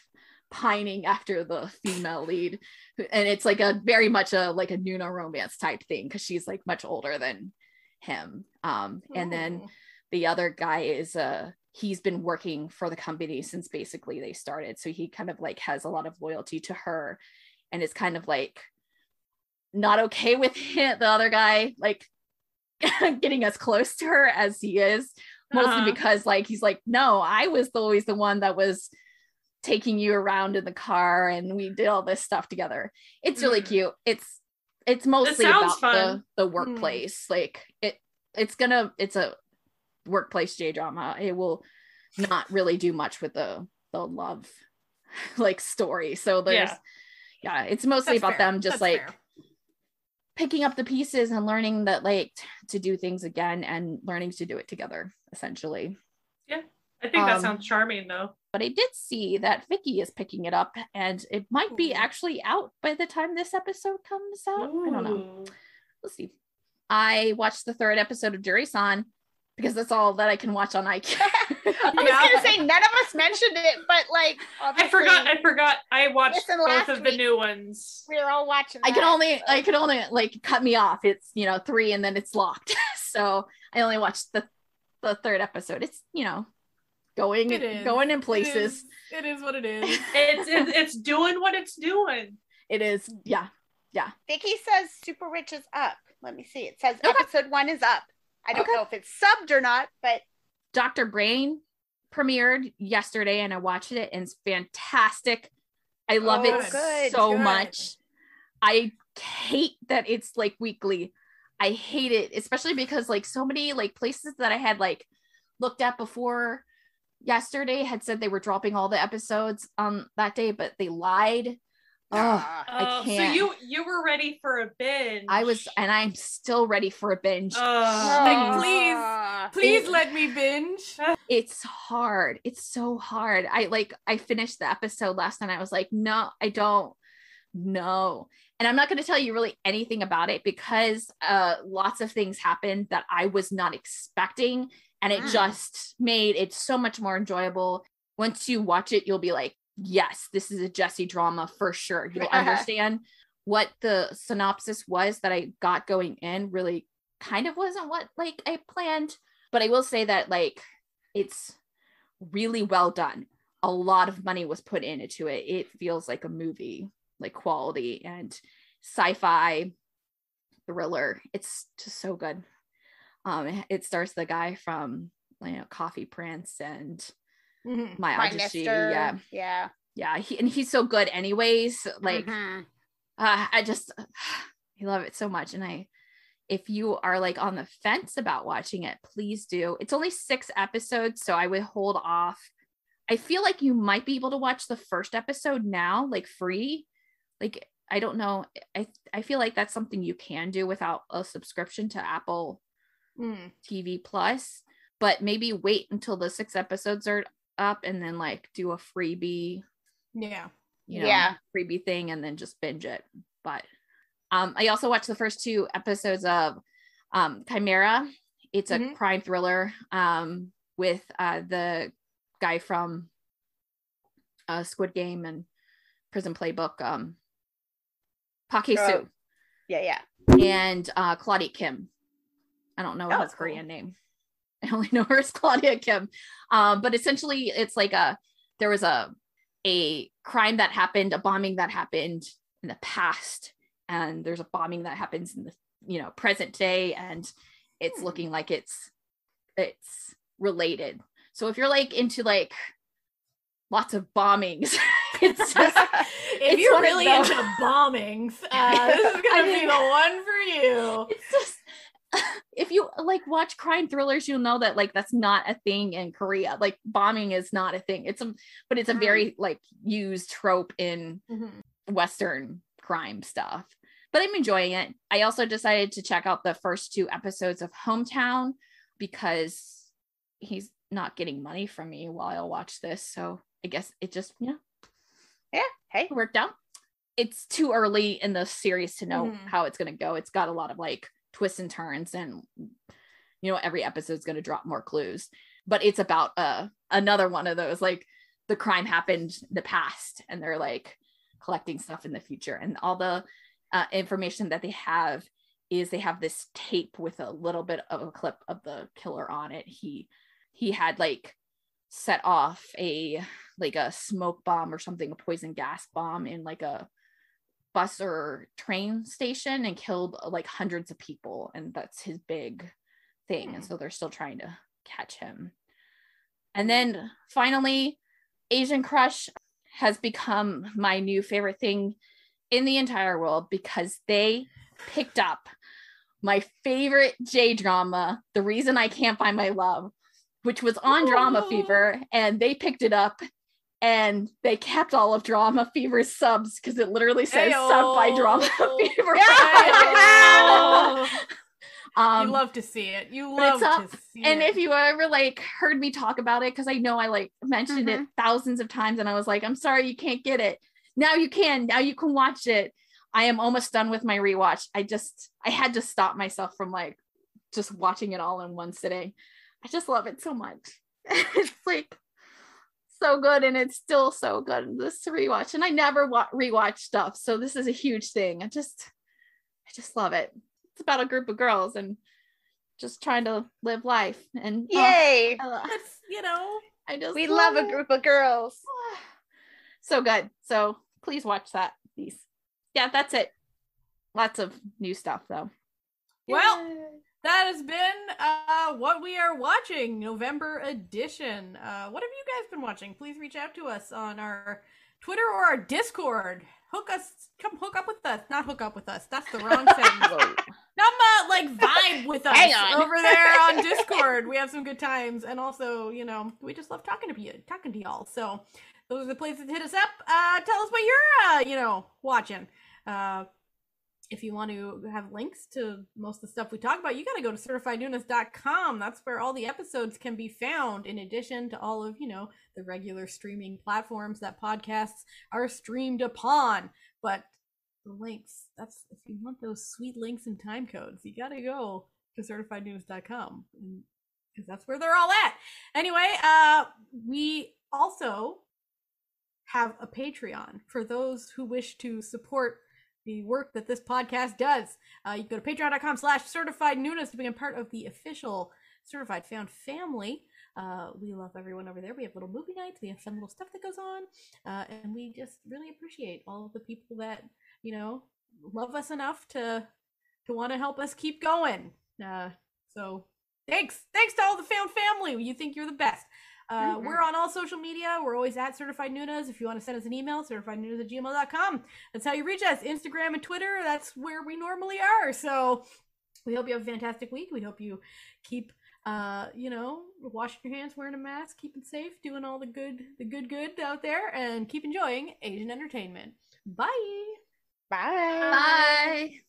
pining after the female lead, and it's like a very much a like a Noonas romance type thing because she's like much older than him. And then the other guy is he's been working for the company since basically they started, so he kind of like has a lot of loyalty to her, and is kind of like not okay with him, the other guy like getting as close to her as he is, mostly because like he's like, no, I was always the one that was taking you around in the car and we did all this stuff together. It's really cute. It's mostly about the workplace. Like it's a workplace J drama. It will not really do much with the love like story. So there's it's mostly about them just like picking up the pieces and learning that like to do things again and learning to do it together, essentially. Yeah, I think that sounds charming though. But I did see that Vicky is picking it up, and it might be actually out by the time this episode comes out. I don't know. We'll see. I watched the 3rd episode of Jury-san because that's all that I can watch on IQ. I was gonna say none of us mentioned it, but like I forgot. I watched both of the new ones. We were all watching that, I could only like cut me off. It's 3 and then it's locked. So I only watched the 3rd episode. It's going in places. It is what it is. It's doing what it's doing. It is. Yeah. Vicky says Super Rich is up. Let me see. It says episode 1 is up. I don't know if it's subbed or not, but Dr. Brain premiered yesterday and I watched it, and it's fantastic. I love it so much. I hate that it's like weekly. I hate it, especially because like so many like places that I had like looked at before yesterday had said they were dropping all the episodes on that day, but they lied. Oh, I can't. So you were ready for a binge. I was, and I'm still ready for a binge. Please let me binge. It's hard. It's so hard. I finished the episode last night. I was like, no, I don't know. And I'm not going to tell you really anything about it because lots of things happened that I was not expecting. And it just made it so much more enjoyable. Once you watch it, you'll be like, yes, this is a Jessie drama for sure. You'll understand what the synopsis was that I got going in really kind of wasn't what like I planned. But I will say that like it's really well done. A lot of money was put into it. It feels like a movie, like quality and sci-fi thriller. It's just so good. It stars the guy from Coffee Prince and My Odyssey. Yeah. He's so good anyways. Like I love it so much. And if you are like on the fence about watching it, please do. It's only 6 episodes, so I would hold off. I feel like you might be able to watch the first episode now, like free. Like, I don't know. I feel like that's something you can do without a subscription to Apple TV Plus, but maybe wait until the 6 episodes are up and then like do a freebie. Freebie thing and then just binge it. But I also watched the first 2 episodes of Chimera. It's a crime thriller with the guy from Squid Game and Prison Playbook, Park Hae-soo. And Claudia Kim. I don't know his Korean name. I only know her as Claudia Kim. But essentially it's like there was a crime that happened, a bombing that happened in the past, and there's a bombing that happens in the present day, and it's looking like it's related. So if you're like into like lots of bombings, it's just if you're really into bombings, this is gonna be the one for you. It's just if you like watch crime thrillers, you'll know that like that's not a thing in Korea. Like bombing is not a thing. But it's a very like used trope in Western crime stuff. But I'm enjoying it. I also decided to check out the first 2 episodes of Hometown because he's not getting money from me while I watch this. So I guess it just it worked out. It's too early in the series to know how it's going to go. It's got a lot of like twists and turns, and every episode's going to drop more clues. But it's about another one of those, like the crime happened in the past and they're like collecting stuff in the future, and all the information that they have is they have this tape with a little bit of a clip of the killer on it. He had like set off a smoke bomb or something, a poison gas bomb in like a bus or train station and killed like hundreds of people, and that's his big thing. And so they're still trying to catch him. And then finally, Asian Crush has become my new favorite thing in the entire world because they picked up my favorite J-drama, The Reason I Can't Find My Love, which was on Drama Fever, and they picked it up and they kept all of Drama Fever's subs because it literally says sub by Drama Fever. You love to see it. You love to see it. And if you ever like heard me talk about it, because I know I like mentioned it thousands of times, and I was like, I'm sorry, you can't get it. Now you can. Now you can watch it. I am almost done with my rewatch. I had to stop myself from like just watching it all in one sitting. I just love it so much. It's like so good, and it's still so good this rewatch. And I never rewatch stuff, so this is a huge thing. I just love it. It's about a group of girls and just trying to live life. And yay! We love a group of girls. So good. So please watch that, please. Yeah, that's it. Lots of new stuff though. Well, that has been what we are watching, November edition. What have you guys been watching? Please reach out to us on our Twitter or our Discord. Come hook up with us. Not hook up with us. That's the wrong sentence. like vibe with us Hang on. over there on Discord. We have some good times, and also, we just love talking to y'all. So those are the places to hit us up. Tell us what you're watching. If you want to have links to most of the stuff we talk about, you got to go to certifiednoonas.com. That's where all the episodes can be found, in addition to all of, the regular streaming platforms that podcasts are streamed upon. But the links, that's if you want those sweet links and time codes, you got to go to certifiednoonas.com, because that's where they're all at. Anyway, we also have a Patreon for those who wish to support the work that this podcast does. You can go to patreon.com/certifiednoonas to become part of the official Certified Found family. We love everyone over there. We have little movie nights. We have some little stuff that goes on. And we just really appreciate all of the people that, love us enough to want to help us keep going. So thanks to all the Found family. You think you're the best. We're on all social media. We're always at Certified Noonas. If you want to send us an email, certifiednoonas@gmail.com. That's how you reach us. Instagram and Twitter, that's where we normally are. So we hope you have a fantastic week. We hope you keep, washing your hands, wearing a mask, keeping safe, doing all the good out there, and keep enjoying Asian entertainment. Bye. Bye. Bye.